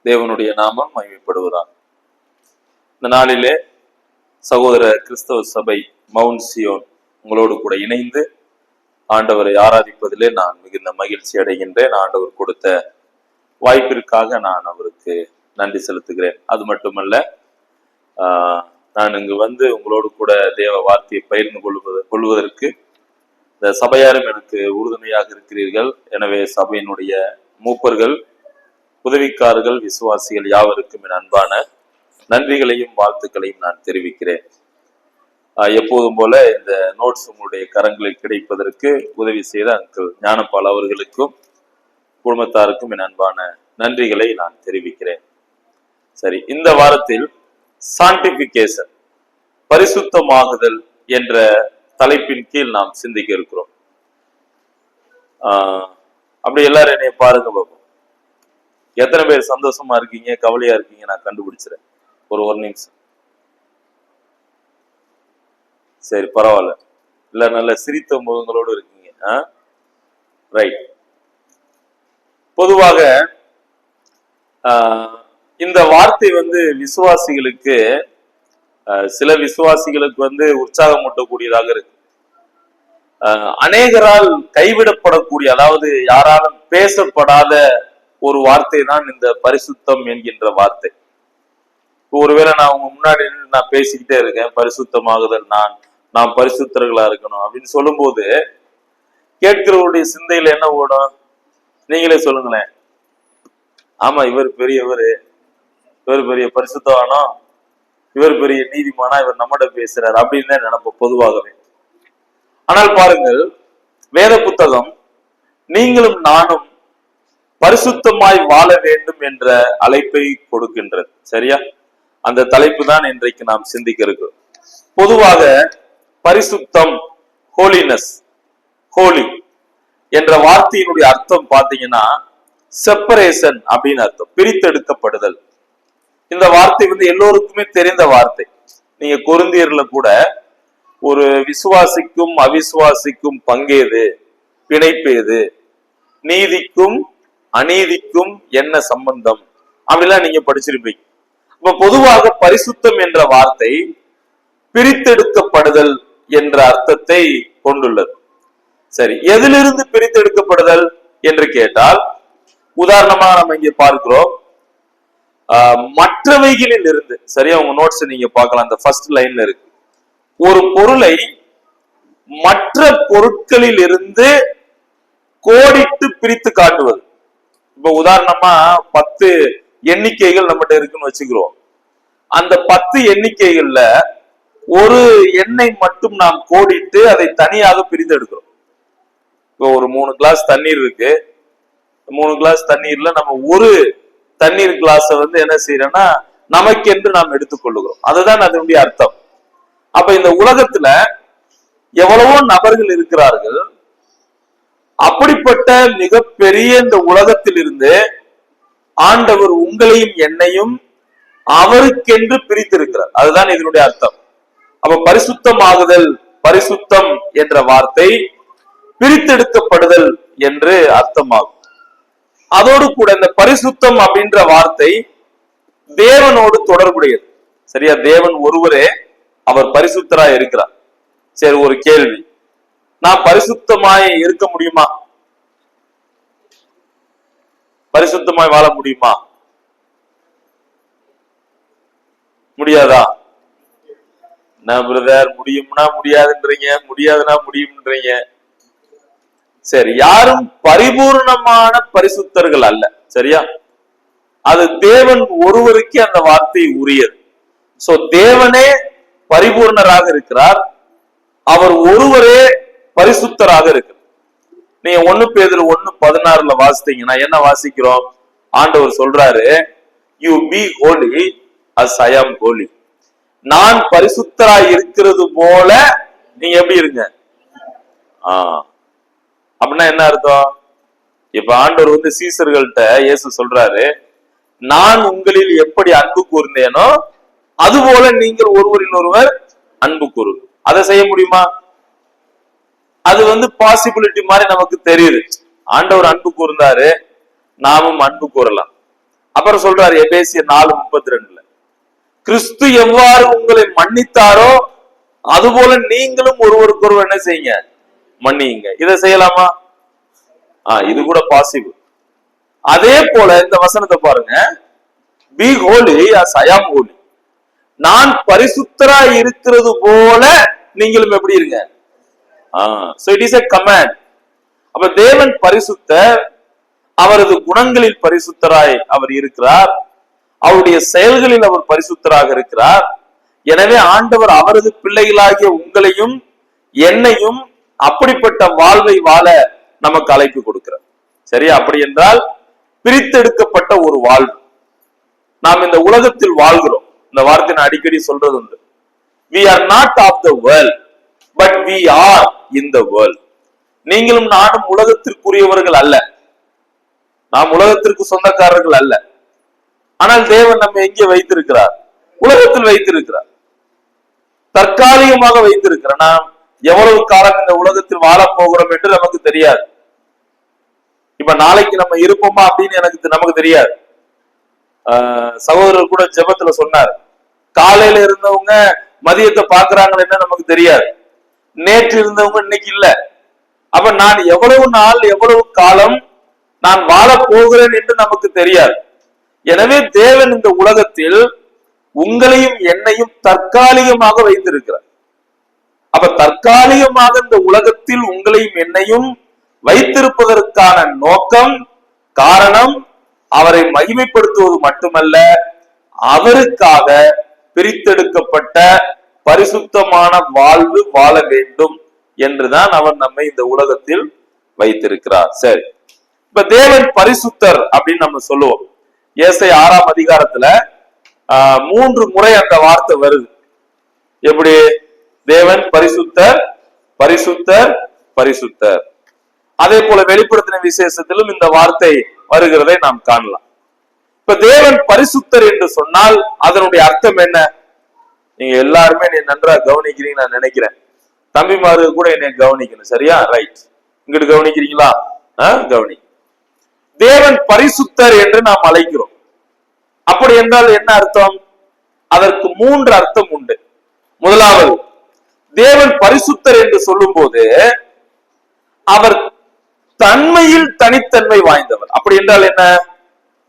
தேவனுடைய நாமம் மகிமைப்படுவதாக. இந்த நாளிலே சகோதர கிறிஸ்தவ சபை மவுண்ட் சியோன் உங்களோடு கூட இணைந்து ஆண்டவரை ஆராதிப்பதிலே நான் மிகுந்த மகிழ்ச்சி அடைகின்றேன். ஆண்டவர் கொடுத்த வாய்ப்பிற்காக நான் அவருக்கு நன்றி செலுத்துகிறேன். அது மட்டுமல்ல, நான் இங்கு வந்து உங்களோடு கூட தேவ வார்த்தையை பகிர்ந்து கொள்வதற்கு இந்த சபையாரும் எனக்கு உறுதுணையாக இருக்கிறீர்கள். எனவே சபையினுடைய மூப்பர்கள், உதவிக்காரர்கள், விசுவாசிகள் யாவருக்கும் என் அன்பான நன்றிகளையும் வாழ்த்துக்களையும் நான் தெரிவிக்கிறேன். எப்போதும் போல இந்த நோட்ஸ் உங்களுடைய கரங்களில் கிடைப்பதற்கு உதவி செய்த அங்கிள் ஞானபால் அவர்களுக்கும் குடும்பத்தாருக்கும் என் அன்பான நன்றிகளை நான் தெரிவிக்கிறேன். சரி, இந்த வாரத்தில் சான்டிபிகேஷன், பரிசுத்தமாகுதல் என்ற தலைப்பின் கீழ் நாம் சிந்திக்க இருக்கிறோம். அப்படி எல்லாரும் என்னைய பாருங்க பாப்போம். எத்தனை பேர் சந்தோஷமா இருக்கீங்க, கவலையா இருக்கீங்க? நான் கண்டுபிடிச்சிறேன். ஒரு நிமிஷம். சரி, பரவாயில்ல. இல்ல, நல்ல சிரித்த முகங்களோடு இருக்கீங்க. ரைட். பொதுவாக இந்த வார்த்தை வந்து விசுவாசிகளுக்கு, சில விசுவாசிகளுக்கு வந்து உற்சாகம் ஊட்டக்கூடியதாக இருக்கு. அநேகரால் கைவிடப்படக்கூடிய, அதாவது யாராலும் பேசப்படாத ஒரு வார்த்தை தான் இந்த பரிசுத்தம் என்கின்ற வார்த்தை. ஒருவேளை நான் உங்க முன்னாடி நான் பேசிக்கிட்டே இருக்கேன், பரிசுத்தமாகுதல், நாம் பரிசுத்தர்களா இருக்கணும் அப்படின்னு சொல்லும் போது கேட்கிறவருடைய சிந்தையில என்ன ஓடும்? நீங்களே சொல்லுங்களேன். ஆமா, இவர் பெரியவர், இவர் பெரிய பரிசுத்தவானோ, இவர் பெரிய நீதிமானா, இவர் நம்மகிட்ட பேசுறாரு அப்படின்னு தான் நினைப்போம் பொதுவாகவே. ஆனால் பாருங்கள், வேத புத்தகம் நீங்களும் நானும் பரிசுத்தமாய் வாழ வேண்டும் என்ற அழைப்பை கொடுக்கின்றது. சரியா? அந்த தலைப்பு தான் இன்றைக்கு நாம் சிந்திக்க இருக்கிறோம். பொதுவாக பரிசுத்தம், ஹோலினஸ், ஹோலி என்ற வார்த்தையினுடைய அர்த்தம் பாத்தீங்கன்னா செப்பரேஷன் அப்படின்னு அர்த்தம், பிரித்தெடுக்கப்படுதல். இந்த வார்த்தை வந்து எல்லோருக்குமே தெரிந்த வார்த்தை. நீங்க கொரிந்தியர்ல கூட ஒரு விசுவாசிக்கும் அவிசுவாசிக்கும் பங்கேது, பிணைப்பேது, நீதிக்கும் அநீதிக்கும் என்ன சம்பந்தம் அப்படிலாம் நீங்க படிச்சிருப்பீங்க. இப்ப பொதுவாக பரிசுத்தம் என்ற வார்த்தை பிரித்தெடுக்கப்படுதல் என்ற அர்த்தத்தை கொண்டுள்ளது. சரி, எதிலிருந்து பிரித்தெடுக்கப்படுதல் என்று கேட்டால், உதாரணமா நம்ம இங்க பார்க்கிறோம், மற்றவைகளில் இருந்து. சரியா? உங்க நோட்ஸ் நீங்க பார்க்கலாம், அந்த ஃபர்ஸ்ட் லைன்ல இருக்கு. ஒரு பொருளை மற்ற பொருட்களில் இருந்து கோடிட்டு பிரித்து காட்டுவது. இப்ப உதாரணமா 10 எண்ணிக்கைகள் நம்மகிட்ட இருக்குன்னு வச்சுக்கிறோம். அந்த 10 எண்ணிக்கைகள்ல ஒரு எண்ணை மட்டும் நாம் கோடிட்டு அதை தனியாக பிரித்து எடுக்கிறோம். இப்போ ஒரு 3 கிளாஸ் தண்ணீர் இருக்கு. 3 கிளாஸ் தண்ணீர்ல நம்ம ஒரு தண்ணீர் கிளாஸ வந்து என்ன செய்யறோம்னா நமக்கென்று நாம் எடுத்துக்கொள்ளுகிறோம். அதுதான் அதனுடைய அர்த்தம். அப்ப இந்த உலகத்துல எவ்வளவோ நபர்கள் இருக்கிறார்கள். அப்படிப்பட்ட மிகப்பெரிய இந்த உலகத்தில் இருந்து ஆண்டவர் உங்களையும் என்னையும் அவருக்கென்று பிரித்திருக்கிறார். அதுதான் இதனுடைய அர்த்தம். அப்ப பரிசுத்தமாகுதல், பரிசுத்தம் என்ற வார்த்தை பிரித்தெடுக்கப்படுதல் என்று அர்த்தமாகும். அதோடு கூட இந்த பரிசுத்தம் அப்படின்ற வார்த்தை தேவனோடு தொடர்புடையது. சரியா? தேவன் ஒருவரே அவர் பரிசுத்தராய் இருக்கிறார். சரி, ஒரு கேள்வி, நான் பரிசுத்தமாய் இருக்க முடியுமா? பரிசுத்தமாய் வாழ முடியுமா? முடியாதா? நான் பிரதர் முடியும்னா முடியாதுன்றீங்க, முடியாதுன்னா முடியும்ன்றீங்க. சரி, யாரும் பரிபூர்ணமான பரிசுத்தர்கள் அல்ல. சரியா? அது தேவன் ஒருவருக்கு அந்த வார்த்தை உரியது. சோ தேவனே பரிபூர்ணராக இருக்கிறார், அவர் ஒருவரே பரிசுத்தராக இருக்கிறார். நீங்க 1 பேதுரு 1:16 வாசித்தீங்கன்னா என்ன வாசிக்கிறோம்? ஆண்டவர் சொல்றாரு, யூ பி ஹோலி அஸ் ஐ ஆம் ஹோலி. நான் பரிசுத்தராய் இருக்கிறது போல நீங்க எப்படி இருங்க. அப்படின்னா என்ன அர்த்தம்? இப்ப ஆண்டவர் வந்து சீசர்கள்ட்ட இயேசு சொல்றாரு, நான் உங்களில் எப்படி அன்பு கூர்ந்தேனோ அதுபோல நீங்கள் ஒருவரின் ஒருவர் அன்பு கூறு. அதை செய்ய முடியுமா? அது வந்து பாசிபிலிட்டி மாதிரி நமக்கு தெரியுது. ஆண்டவர் அன்பு கூர்ந்தாரு, நாமும் அன்பு கூறலாம். அப்புறம் சொல்றாரு எபேசியர் 4:32, கிறிஸ்து எவ்வாறு உங்களை மன்னித்தாரோ அதுபோல நீங்களும் ஒருவருக்கொருவர் என்ன செய்யுங்க, மன்னியுங்க. இதை செய்யலாமா? இது கூட பாசிபிள். அதே போல இந்த வசனத்தை பாருங்க, B Holi as I am holy. நான் பரிசுத்தராய் இருக்கிறது போல நீங்களும் எப்படி இருங்க. So it is a command. அப்ப தேவன் பரிசுத்தர், அவரது குணங்களில் பரிசுத்தராய் அவர் இருக்கிறார், அவருடைய செயல்களில் அவர் பரிசுத்தராக இருக்கிறார். எனவே ஆண்டவர் அவரது பிள்ளைகளாகிய உங்களையும் என்னையும் அப்படிப்பட்ட வாழ்வை வாழ நமக்கு அழைப்பு கொடுக்கிறார். சரியா? அப்படி என்றால் பிரித்தெடுக்கப்பட்ட ஒரு வாழ்வு. நாம் இந்த உலகத்தில் வாழ்கிறோம். இந்த வார்த்தை நான் அடிக்கடி சொல்றது உண்டு. We are not of the world, but we are in the world. நீங்களும் நானும் உலகத்திற்குரியவர்கள் அல்ல, நாம் உலகத்திற்கு சொந்தக்காரர்கள் அல்ல. ஆனால் தேவன் நம்ம எங்கே வைத்திருக்கிறார்? உலகத்தில் வைத்திருக்கிறார், தற்காலிகமாக வைத்திருக்கிறார். நாம் எவ்வளவு காலம் இந்த உலகத்தில் வாழப் போகிறோம் என்று நமக்கு தெரியாது. இப்ப நாளைக்கு நம்ம இருப்போமா அப்படின்னு நமக்கு தெரியாது. சகோதரர் கூட ஜெபத்துல சொன்னார், காலையில இருந்தவங்க மதியத்தை பாக்குறாங்கன்னு நமக்கு தெரியாது, நேற்று இருந்தவங்க இன்னைக்கு இல்ல. அப்ப நான் எவ்வளவு நாள் எவ்வளவு காலம் நான் வாழ போகிறேன் என்று நமக்கு தெரியாது. எனவே தேவன் இந்த உலகத்தில் உங்களையும் என்னையும் தற்காலிகமாக வைத்திருக்கிறார். அப்ப தற்காலிகமாக இந்த உலகத்தில் உங்களையும் என்னையும் வைத்திருப்பதற்கான நோக்கம், காரணம் அவரை மகிமைப்படுத்துவது மட்டுமல்ல, அவருக்காக பிரித்தெடுக்கப்பட்ட பரிசுத்தமான வாழ்வு வாழ வேண்டும் என்றுதான் அவர் நம்மை இந்த உலகத்தில் வைத்திருக்கிறார். சரி, இப்ப தேவன் பரிசுத்தர் அப்படின்னு நம்ம சொல்லுவோம். ஏசாயா 6ஆம் அதிகாரத்துல 3 முறை அந்த வார்த்தை வருது. எப்படி? தேவன் பரிசுத்தர், பரிசுத்தர், பரிசுத்தர். அதே போல வெளிப்படுத்தின விசேஷத்திலும் இந்த வார்த்தை வருகிறதை நாம் காணலாம். இப்ப தேவன் பரிசுத்தர் என்று சொன்னால் அதனுடைய அர்த்தம் என்ன? நீங்க எல்லாருமே என்னை நன்றாக கவனிக்கிறீங்க நான் நினைக்கிறேன். தம்பிமாரு கூட என்னை கவனிக்கணும். சரியா? ரைட். இங்கிட்டு கவனிக்கிறீங்களா? கவனி. தேவன் பரிசுத்தர் என்று நாம் அழைக்கிறோம். அப்படி என்றால் என்ன அர்த்தம்? அதற்கு 3 அர்த்தம் உண்டு. முதலாவது, தேவன் பரிசுத்தர் என்று சொல்லும் போது அவர் தன்மையில் தனித்தன்மை வாய்ந்தவர். அப்படி என்றால் என்ன?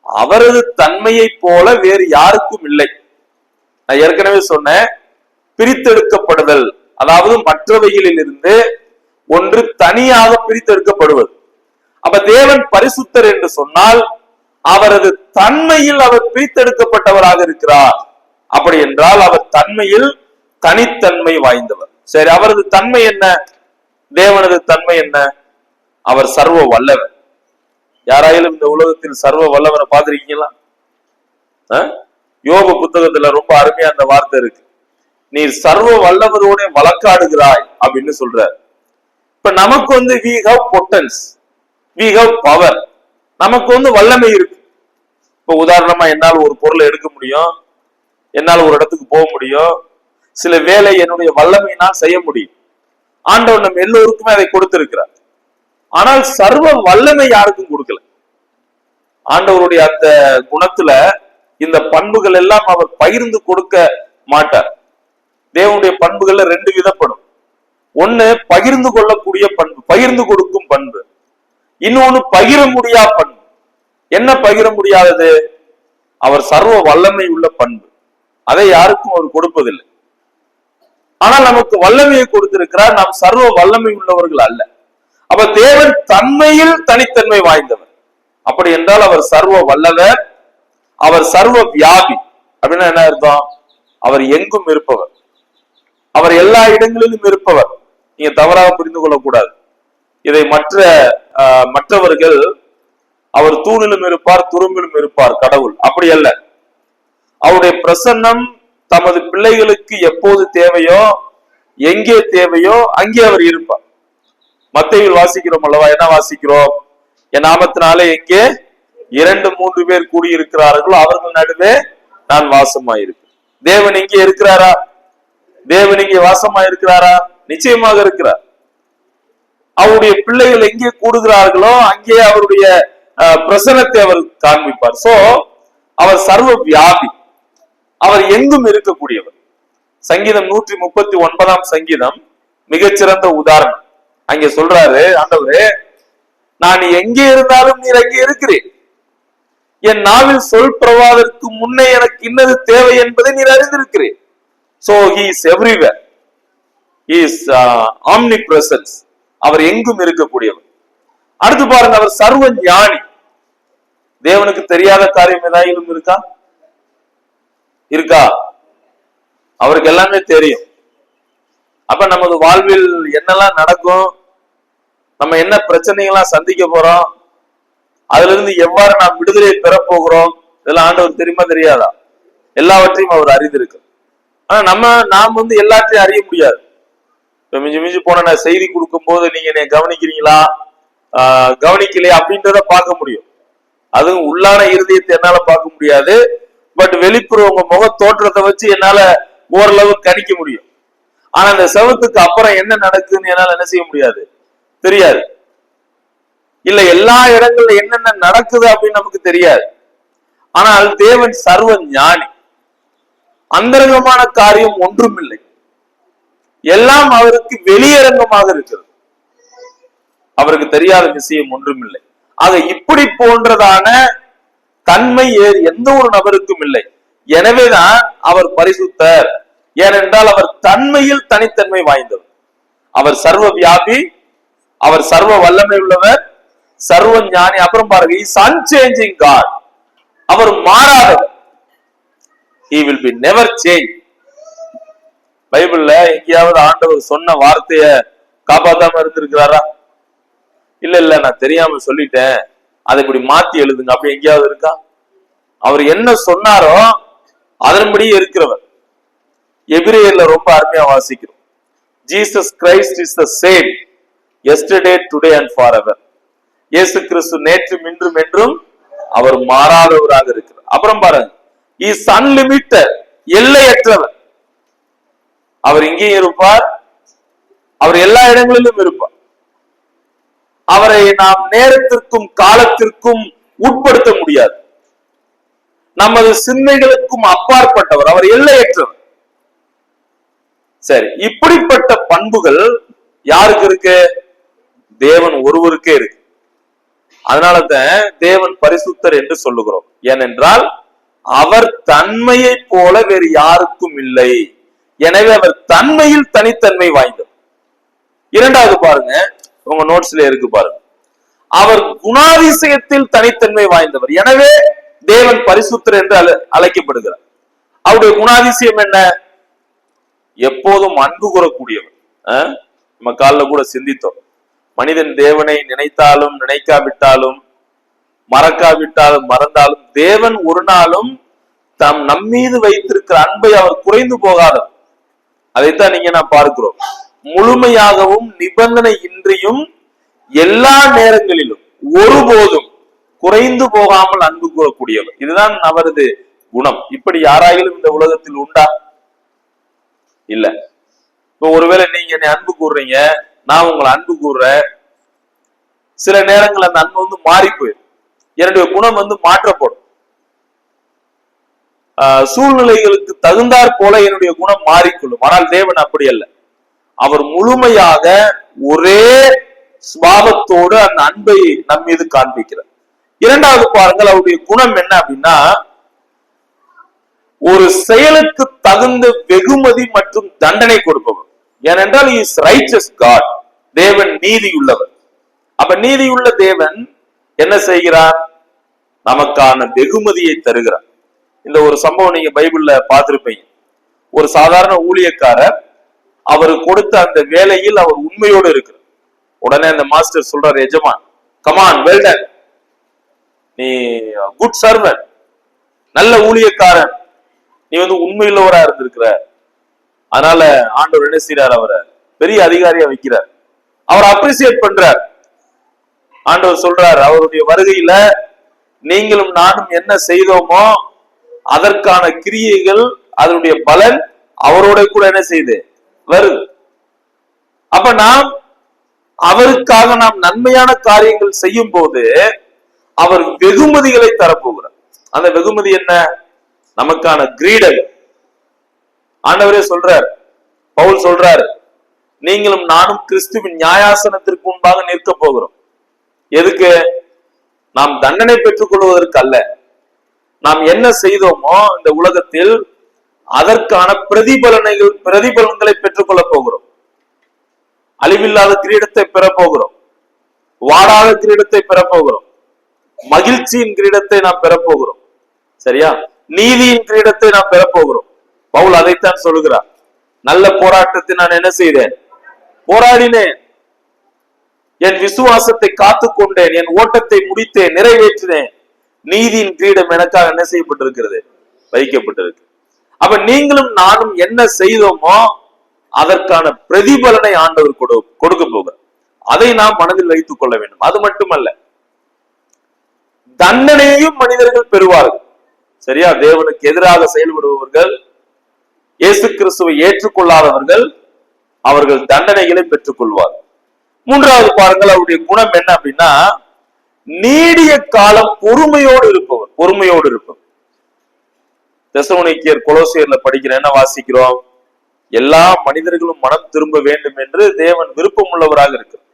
அவரது தன்மையை போல வேறு யாருக்கும் இல்லை. நான் ஏற்கனவே சொன்னேன், பிரித்தெடுக்கப்படுதல், அதாவது மற்றவைகளில் இருந்து ஒன்று தனியாக பிரித்தெடுக்கப்படுவது. அப்ப தேவன் பரிசுத்தர் என்று சொன்னால் அவரது தன்மையில் அவர் பிரித்தெடுக்கப்பட்டவராக இருக்கிறார். அப்படி என்றால் அவர் தன்மையில் தனித்தன்மை வாய்ந்தவர். சரி, அவரது தன்மை என்ன? தேவனது தன்மை என்ன? அவர் சர்வ வல்லவர். யாராயிலும் இந்த உலகத்தில் சர்வ வல்லவரை பார்த்திருக்கீங்களா? யோபு புத்தகத்துல ரொம்ப அருமையா அந்த வார்த்தை இருக்கு, நீ சர்வ வல்லவரோட வழக்காடுகிறாய் அப்படின்னு சொல்றார். இப்ப நமக்கு we have potence, we have power, நமக்கு வல்லமை இருக்கு. இப்ப உதாரணமா என்னால் ஒரு பொருளை எடுக்க முடியும், என்னால் ஒரு இடத்துக்கு போக முடியும், சில வேலை என்னுடைய வல்லமையினால் செய்ய முடியும். ஆண்டவர் நம்ம எல்லோருக்குமே அதை கொடுத்திருக்கிறார். ஆனால் சர்வ வல்லமை யாருக்கும் கொடுக்கல. ஆண்டவருடைய அந்த குணத்துல இந்த பண்புகள் எல்லாம் அவர் பகிர்ந்து கொடுக்க மாட்டார். தேவனுடைய பண்புகள்ல 2 விதப்படும். ஒண்ணு பகிர்ந்து கொள்ளக்கூடிய பண்பு, பகிர்ந்து கொடுக்கும் பண்பு. இன்னொன்னு பகிர முடியா பண்பு. என்ன பகிர முடியாதது? அவர் சர்வ வல்லமை உள்ள பண்பு. அதை யாருக்கும் அவர் கொடுப்பதில்லை. ஆனால் நமக்கு வல்லமையை கொடுத்திருக்கிறார். நாம் சர்வ வல்லமை உள்ளவர்கள் அல்ல. அப்ப தேவன் தன்மையில் தனித்தன்மை வாய்ந்தவர். அப்படி என்றால் அவர் சர்வ வல்லவர், அவர் சர்வ வியாபி. அப்படின்னா என்ன அர்த்தம்? அவர் எங்கும் இருப்பவர், அவர் எல்லா இடங்களிலும் இருப்பவர். நீங்க தவறாக புரிந்து கொள்ளக்கூடாது. இதை மற்றவர்கள் அவர் தூணிலும் இருப்பார், துரும்பிலும் இருப்பார் கடவுள். அப்படி அல்ல. அவருடைய பிரசன்னம் தமது பிள்ளைகளுக்கு எப்போது தேவையோ, எங்கே தேவையோ அங்கே அவர் இருப்பார். மத்தேயுவில் வாசிக்கிறோம் அல்லவா? என்ன வாசிக்கிறோம்? என் நாமத்தினாலே எங்கே 2-3 பேர் கூடியிருக்கிறார்களோ அவர்கள் நடுவே நான் வாசமாயிருக்கிறேன். தேவன் இங்கே இருக்கிறாரா? தேவன் இங்கே வாசமாயிருக்கிறாரா? நிச்சயமாக இருக்கிறார். அவருடைய பிள்ளைகள் எங்கே கூடுகிறார்களோ அங்கே அவருடைய பிரசன்னத்தை அவர் காண்பிப்பார். சோ அவர் சர்வ வியாபி, அவர் எங்கும் இருக்கக்கூடியவர். சங்கீதம் 139 சங்கீதம் மிகச்சிறந்த உதாரணம். அங்க சொல்றாரு, ஆண்டவரே நான் எங்கே இருந்தாலும் நீர் அங்கே இருக்கிறேன், என் நாவில் சொல் பிரவாதற்கு முன்னே எனக்கு இன்னது தேவை என்பதை நீர் அறிந்திருக்கிறேன். So he is everywhere. He is omnipresence. அவர் எங்கும் இருக்கக்கூடியவர். அடுத்து பாருங்க, அவர் சர்வ ஞானி. தேவனுக்கு தெரியாத காரியம் ஏதாவது இருக்கா? இருக்கா? அவருக்கு எல்லாமே தெரியும். அப்ப நமது வாழ்வில் என்னெல்லாம் நடக்கும், நம்ம என்ன பிரச்சனைகள்லாம் சந்திக்க போறோம், அதுல இருந்து எவ்வாறு நாம் விடுதலையை பெற போகிறோம், இதெல்லாம் ஆண்டவர் தெரியுமா தெரியாதா? எல்லாவற்றையும் அவர் அறிந்திருக்கு. ஆனா நாம் எல்லாத்தையும் அறிய முடியாது. இப்ப மிஞ்சி மிஞ்சி போன நான் செய்தி கொடுக்கும் போது நீங்க என்னை கவனிக்கிறீங்களா கவனிக்கலையா அப்படின்றத பார்க்க முடியும். அதுவும் உள்ளான இருதயத்தை என்னால பார்க்க முடியாது. பட் வெளிப்புற உங்க முக தோற்றத்தை வச்சு என்னால ஓரளவு கணிக்க முடியும். ஆனா அந்த செவத்துக்கு அப்புறம் என்ன நடக்குதுன்னு என்னால என்ன செய்ய முடியாது, தெரியாது. இல்ல எல்லா இடங்கள்ல என்னென்ன நடக்குது அப்படின்னு நமக்கு தெரியாது. ஆனால் தேவன் சர்வ ஞானி. அந்தரங்கமான காரியம் ஒன்றும் இல்லை, எல்லாம் அவருக்கு வெளியரங்கமாக இருக்கிறது. அவருக்கு தெரியாத விஷயம் ஒன்றும் இல்லை. ஆக இப்படி போன்றதான தன்மை எந்த ஒரு நபருக்கும் இல்லை. எனவேதான் அவர் பரிசுத்தர். ஏனென்றால் அவர் தன்மையில் தனித்தன்மை வாய்ந்தவர். அவர் சர்வ வியாபி, அவர் சர்வ வல்லமை உள்ளவர், சர்வ ஞானி. அப்புறம் பாருங்க, இஸ் அன்சேஞ்சிங் காட். அவர் மாறாதவர். He will be never change. பைபிள்ல எங்கேயாவது ஆண்டவர் சொன்ன வார்த்தைய காப்பாத்தாம இருந்திருக்கிறாரா? இல்ல நான் தெரியாம சொல்லிட்டேன், அதை இப்படி மாத்தி எழுதுங்க அப்படி எங்கேயாவது இருக்கா? அவர் என்ன சொன்னாரோ அதன்படியே இருக்கிறவர். எபிரேயர்ல ரொம்ப அருமையா வாசிக்கிறோம். Jesus Christ is the same yesterday, today and forever. இயேசு கிறிஸ்து நேற்றும் இன்றும் என்றும் அவர் மாறாதவராக இருக்கிறார். அப்புறம் பாருங்க, இஸ் அன்லிமிட்டட், எல்லையற்றவர். அவர் இங்கேயும் இருப்பார், அவர் எல்லா இடங்களிலும் இருப்பார். அவரை நாம் நேரத்திற்கும் காலத்திற்கும் உட்படுத்த முடியாது. நமது சிந்தனைகளுக்கும் அப்பாற்பட்டவர், அவர் எல்லையற்றவர். சரி, இப்படிப்பட்ட பண்புகள் யாருக்கு இருக்கு? தேவன் ஒருவருக்கே இருக்கு. அதனாலதான் தேவன் பரிசுத்தர் என்று சொல்லுகிறோம். ஏனென்றால் அவர் தன்மையை போல வேறு யாருக்கும் இல்லை. எனவே அவர் தன்மையில் தனித்தன்மை வாய்ந்தவர். இரண்டாவது பாருங்க, உங்க நோட்ஸ்ல இருக்கு பாருங்க, அவர் குணாதிசயத்தில் தனித்தன்மை வாய்ந்தவர். எனவே தேவன் பரிசுத்தர் என்று அழைக்கப்படுகிறார். அவருடைய குணாதிசயம் என்ன? எப்போதும் அன்பு கூறக்கூடியவர். நம்ம காலில் கூட சிந்தித்தோம், மனிதன் தேவனை நினைத்தாலும் நினைக்காவிட்டாலும் மறக்காவிட்டாலும் மறந்தாலும் தேவன் ஒரு நாளும் தாம் நம்மீது வைத்திருக்கிற அன்பை அவர் குறைந்து போகாதவர். அதைத்தான் நீங்க நான் பார்க்கிறோம். முழுமையாகவும் நிபந்தனை இன்றியும் எல்லா நேரங்களிலும் ஒருபோதும் குறைந்து போகாமல் அன்பு கூறக்கூடியவர். இதுதான் அவரது குணம். இப்படி யாராயிலும் இந்த உலகத்தில் உண்டா? இல்ல. இப்ப ஒருவேளை நீங்க என்னை அன்பு கூறுறீங்க, நான் உங்களை அன்பு கூறுறேன். சில நேரங்கள் அந்த அன்பு மாறி போயிடும், என்னுடைய குணம் மாற்றப்படும். சூழ்நிலைகளுக்கு தகுந்தாற் போல என்னுடைய குணம் மாறிக்கொள்ளும். ஆனால் தேவன் அப்படி அல்ல. அவர் முழுமையாக ஒரே சுபாவத்தோடு அந்த அன்பை நம் மீது காண்பிக்கிறார். இரண்டாவது பாருங்கள், அவருடைய குணம் என்ன அப்படின்னா, ஒரு செயலுக்கு தகுந்த வெகுமதி மற்றும் தண்டனை கொடுப்பவர். ஏனென்றால் இஸ் ரைச்சஸ் காட். தேவன் நீதி உள்ளவர். அப்ப நீதியுள்ள தேவன் என்ன செய்கிறார்? நமக்கான வெகுமதியை தருகிறார். இந்த ஒரு சம்பவம் நீங்க பைபிள்ல பார்த்திருப்பீங்க. ஒரு சாதாரண ஊழியக்காரர், அவர் கொடுத்த அந்த வேலையில் அவர் உண்மையோடு இருக்கிறார். உடனே அந்த மாஸ்டர் சொல்றார், எஜமான், கமான், வெல் டன், நீ குட் சர்வன்ட், நல்ல ஊழியக்காரன், நீ உண்மையுள்ளவரா இருந்திருக்கிற. அதனால ஆண்டவர் என்ன செய்யறார்? அவரை பெரிய அதிகாரியா வைக்கிறார். அவர் அப்ரிசியேட் பண்றார். ஆண்டவர் சொல்றார், அவருடைய வருகையில நீங்களும் நானும் என்ன செய்தோமோ அதற்கான கிரியைகள், அதனுடைய பலன் அவரோட கூட என்ன செய்து வருது. அப்ப நாம் அவருக்காக நாம் நன்மையான காரியங்கள் செய்யும் போது அவர் வெகுமதிகளை தரப்போகிறார். அந்த வெகுமதி என்ன? நமக்கான கிரீடம். ஆண்டவரே சொல்றார், பவுல் சொல்றார், நீங்களும் நானும் கிறிஸ்துவின் நியாயாசனத்திற்கு முன்பாக நிற்க போகிறோம். எதுக்கு? நாம் தண்டனை பெற்றுக் கொள்வதற்கு அல்ல. நாம் என்ன செய்தோமோ இந்த உலகத்தில் அதற்கான பிரதிபலன்களை பெற்றுக் கொள்ள போகிறோம். அழிவில்லாத கிரீடத்தை பெற போகிறோம், வாடாத கிரீடத்தை பெற போகிறோம், மகிழ்ச்சியின் கிரீடத்தை நாம் பெற போகிறோம். சரியா? நீதியின் கிரீடத்தை நாம் பெற போகிறோம். பவுல் அதைத்தான் சொல்லுகிறார். நல்ல போராட்டத்தை நான் என்ன செய்தேன்? போராடினேன், என் விசுவாசத்தை காத்துக் கொண்டேன், என் ஓட்டத்தை முடித்தேன், நிறைவேற்றினேன். நீதியின் கிரீடம் எனக்காக என்ன செய்யப்பட்டிருக்கிறது? வைக்கப்பட்டிருக்கு. அப்ப நீங்களும் நானும் என்ன செய்தோமோ அதற்கான பிரதிபலனை ஆண்டவர் கொடுக்க போகிறார். அதை நாம் மனதில் வைத்துக் கொள்ள வேண்டும். அது மட்டுமல்ல, தண்டனையையும் மனிதர்கள் பெறுவார்கள். சரியா? தேவனுக்கு எதிராக செயல்படுபவர்கள், இயேசு கிறிஸ்துவை ஏற்றுக்கொள்ளாதவர்கள், அவர்கள் தண்டனைகளை பெற்றுக் கொள்வார்கள். மூன்றாவது பாருங்கள், அவருடைய குணம் என்ன அப்படின்னா, நீடிய காலம் பொறுமையோடு இருப்பவர். பொறுமையோடு இருப்பவர். தெசலோனிக்கேயர் கொலோசியர்ல படிக்கிற என்ன வாசிக்கிறோம்? எல்லா மனிதர்களும் மனம் திரும்ப வேண்டும் என்று தேவன் விருப்பம் உள்ளவராக இருக்கிறார்.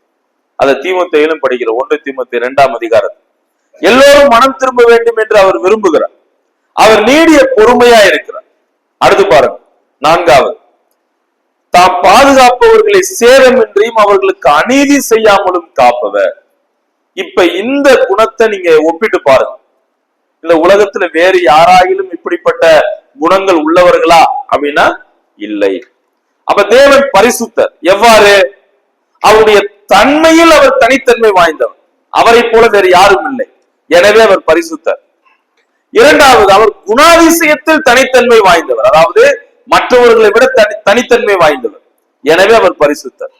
அதை தீமோத்தேயுவிலும் படிக்கிறோம். 1 தீமோத்தேயு 2ஆம் அதிகாரம். எல்லோரும் மனம் திரும்ப வேண்டும் என்று அவர் விரும்புகிறார். அவர் நீடிய பொறுமையா இருக்கிறார். அடுத்து பாருங்க, 4வது, தாம் பாதுகாப்பவர்களை சேதமின்றியும் அவர்களுக்கு அநீதி செய்யாமலும் காப்பவர். இப்ப இந்த குணத்தை நீங்க ஒப்பிட்டு பாருங்க. இந்த உலகத்துல வேறு யாராயிலும் இப்படிப்பட்ட குணங்கள் உள்ளவர்களா அப்படின்னா இல்லை. அப்ப தேவன் பரிசுத்தர். எவ்வாறு? அவருடைய தன்மையில் அவர் தனித்தன்மை வாய்ந்தவர். அவரை போல வேறு யாரும் இல்லை. எனவே அவர் பரிசுத்தர். இரண்டாவது, அவர் குணாதிசயத்தில் தனித்தன்மை வாய்ந்தவர். அதாவது மற்றவர்களை விட தனித்தன்மை வாய்ந்தவர். எனவே அவர் பரிசுத்தர்.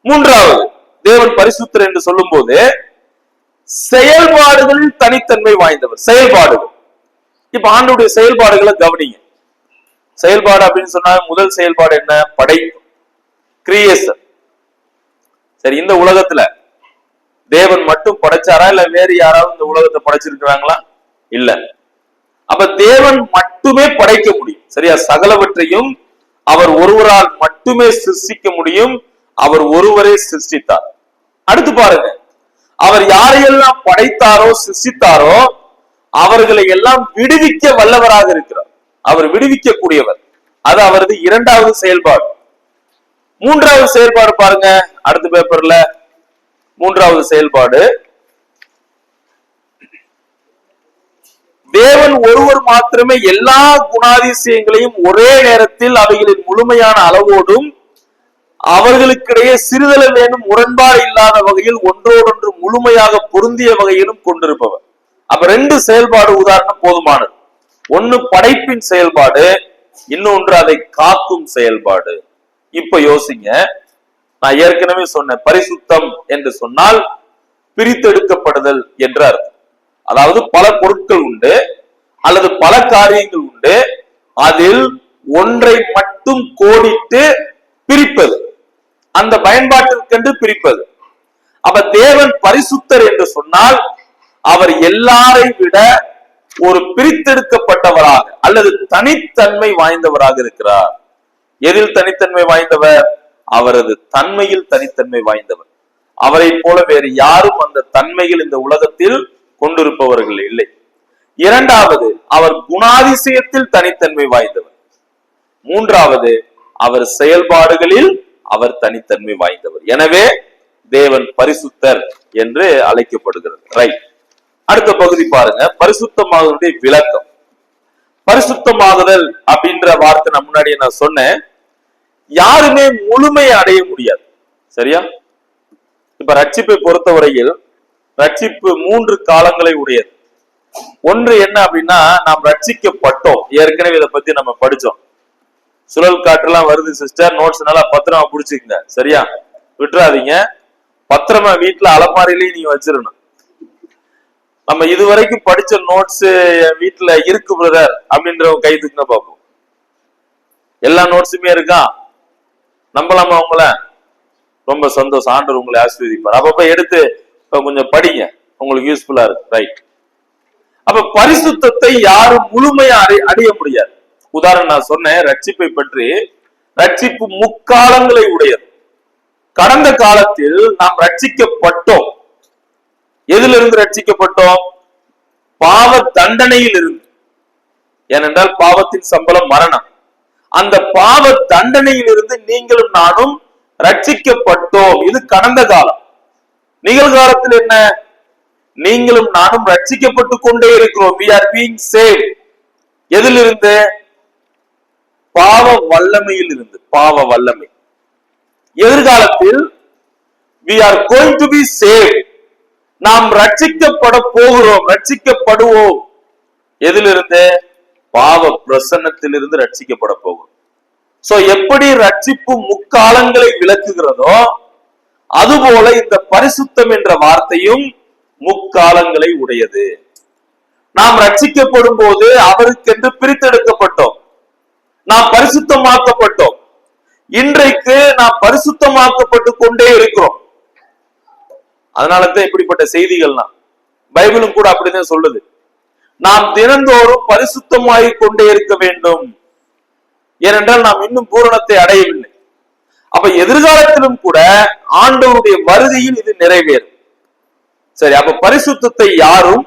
மூன்றாவது, தேவன் பரிசுத்தர் என்று சொல்லும் போது செயல்பாடுகளில் தனித்தன்மை வாய்ந்தவர். செயல்பாடுகள். இப்ப ஆண்டவருடைய செயல்பாடுகளை கவனிங்க. செயல்பாடு அப்படின்னு சொன்னா முதல் செயல்பாடு என்ன? படைப்பு, கிரியேஷன். சரி, இந்த உலகத்துல தேவன் மட்டும் படைச்சாரா இல்ல வேறு யாராவது இந்த உலகத்தை படைச்சிருக்கிறாங்களா? இல்ல. அப்ப தேவன் மட்டுமே படைக்க முடியும். சரியா? சகலவற்றையும் அவர் ஒருவரால் மட்டுமே சிருஷ்டிக்க முடியும். அவர் ஒருவரே சிருஷ்டித்தார். அடுத்து பாருங்க, அவர் யாரையெல்லாம் படைத்தாரோ சிருஷ்டித்தாரோ அவர்களை எல்லாம் விடுவிக்க வல்லவராக இருக்கிறார். அவர் விடுவிக்க கூடியவர். அது அவரது இரண்டாவது செயல்பாடு. மூன்றாவது செயல்பாடு பாருங்க, அடுத்த பேப்பர்ல. மூன்றாவது செயல்பாடு, தேவன் ஒருவர் மாத்திரமே எல்லா குணாதிசயங்களையும் ஒரே நேரத்தில் அவைகளின் முழுமையான அளவோடும் அவர்களுக்கிடையே சிறிதளவேனும் முரண்பாடு இல்லாத வகையில் ஒன்றோடொன்று முழுமையாக பொருந்திய வகையிலும் கொண்டிருப்பவர். அப்ப 2 செயல்பாடு உதாரணம் போதுமானது. ஒன்னு படைப்பின் செயல்பாடு, இன்னொன்று அதை காக்கும் செயல்பாடு. இப்ப யோசிங்க, நான் ஏற்கனவே சொன்ன பரிசுத்தம் என்று சொன்னால் பிரித்தெடுக்கப்படுதல் என்ற அர்த்தம். அதாவது பல பொருட்கள் உண்டு அல்லது பல காரியங்கள் உண்டு, அதில் ஒன்றை மட்டும் கோடிட்டு பிரிப்பது, அந்த பயன்பாட்டிற்கென்று பிரிப்பது. அப்ப தேவன் பரிசுத்தர் என்று சொன்னால் அவர் எல்லாரை விட ஒரு பிரித்தெடுக்கப்பட்டவராக அல்லது தனித்தன்மை வாய்ந்தவராக இருக்கிறார். எதில் தனித்தன்மை வாய்ந்தவர்? அவரது தன்மையில் தனித்தன்மை வாய்ந்தவர். அவரை போல வேறு யாரும் அந்த தன்மையில் இந்த உலகத்தில் கொண்டிருப்பவர்கள் இல்லை. இரண்டாவது, அவர் குணாதிசயத்தில் தனித்தன்மை வாய்ந்தவர். மூன்றாவது, அவர் செயல்பாடுகளில் அவர் தனித்தன்மை வாய்ந்தவர். எனவே தேவன் பரிசுத்தர் என்று அழைக்கப்படுகிறது. ரைட். அடுத்த பகுதி பாருங்க, பரிசுத்தமாகுதலுடைய விளக்கம். பரிசுத்தமாகுதல் அப்படின்ற வார்த்தை நான் முன்னாடியே நான் சொன்னேன், யாருமே முழுமையை அடைய முடியாது. சரியா? இப்ப ரட்சிப்பை பொறுத்தவரையில் ரட்சிப்பு 3 காலங்களை உடையது. ஒன்று என்ன அப்படின்னா, நாம் ரட்சிக்கப்பட்டோம். ஏற்கனவே இதை பத்தி நம்ம படிச்சோம். சுழல் காற்றுலாம் வருது சிஸ்டர், நோட்ஸ் நல்லா பத்திரமா புடிச்சுக்கங்க. சரியா? விட்டுறாதீங்க. பத்திரமா வீட்டுல அலமாரிலையும் நீங்க வச்சிடணும். நம்ம இதுவரைக்கும் படிச்ச நோட்ஸ் வீட்டுல இருக்கு பிரதர் அப்படின்றவங்க கை தூக்குங்க பார்ப்போம். எல்லா நோட்ஸுமே இருக்கா? நம்பலாமா உங்கள? ரொம்ப சந்தோஷம். ஆண்டவர் உங்களை ஆசீர்வதிப்பார். அப்பப்ப எடுத்து கொஞ்சம் படிங்க, உங்களுக்கு யூஸ்ஃபுல்லா இருக்கு. ரைட். அப்ப பரிசுத்தத்தை யாரும் முழுமையா அடைய முடியாது. உதாரணம் நான் சொன்னேன் ரட்சிப்பை பற்றி. ரட்சிப்பு முக்காலங்களை உடையது. கடந்த காலத்தில் நாம் ரட்சிக்கப்பட்டோம். எதிலிருந்து ரட்சிக்கப்பட்டோம்? பாவ தண்டனையில் இருந்து. ஏனென்றால் பாவத்தின் சம்பளம் மரணம். அந்த பாவ தண்டனையில் இருந்து நீங்களும் நானும் ரட்சிக்கப்பட்டோம். இது கடந்த காலம். நிகழ்காலத்தில் என்ன? நீங்களும் நானும் ரட்சிக்கப்பட்டு கொண்டே இருக்கிறோம். we are being saved. எதிலிருந்து? பாவ வல்லமையில் இருந்து. பாவ வல்லமை. எதிர்காலத்தில் we are going to be saved. நாம் ரட்சிக்கப்பட போகிறோம், ரட்சிக்கப்படுவோம். எதிலிருந்து? பாவ பிரசன்னத்திலிருந்து ரட்சிக்கப்பட போகிறோம். சோ எப்படி ரட்சிப்பு முக்காலங்களை விளக்குகிறதோ அதுபோல இந்த பரிசுத்தம் என்ற வார்த்தையும் முக்காலங்களை உடையது. நாம் ரட்சிக்கப்படும் போது அவருக்கென்று பிரித்தெடுக்கப்பட்டோம், நாம் பரிசுத்தமாக்கப்பட்டோம். இன்றைக்கு நாம் பரிசுத்தமாக்கப்பட்டு கொண்டே இருக்கிறோம். அதனாலதான் இப்படிப்பட்ட செய்திகள்லாம் பைபிளும் கூட அப்படிதான் சொல்லுது. நாம் தினந்தோறும் பரிசுத்தமாகி கொண்டே இருக்க வேண்டும். ஏனென்றால் நாம் இன்னும் பூரணத்தை அடையவில்லை. அப்ப எதிர்காலத்திலும் கூட ஆண்டவருடைய வருகையில் இது நிறைவேறும். சரி, அப்ப பரிசுத்தத்தை யாரும்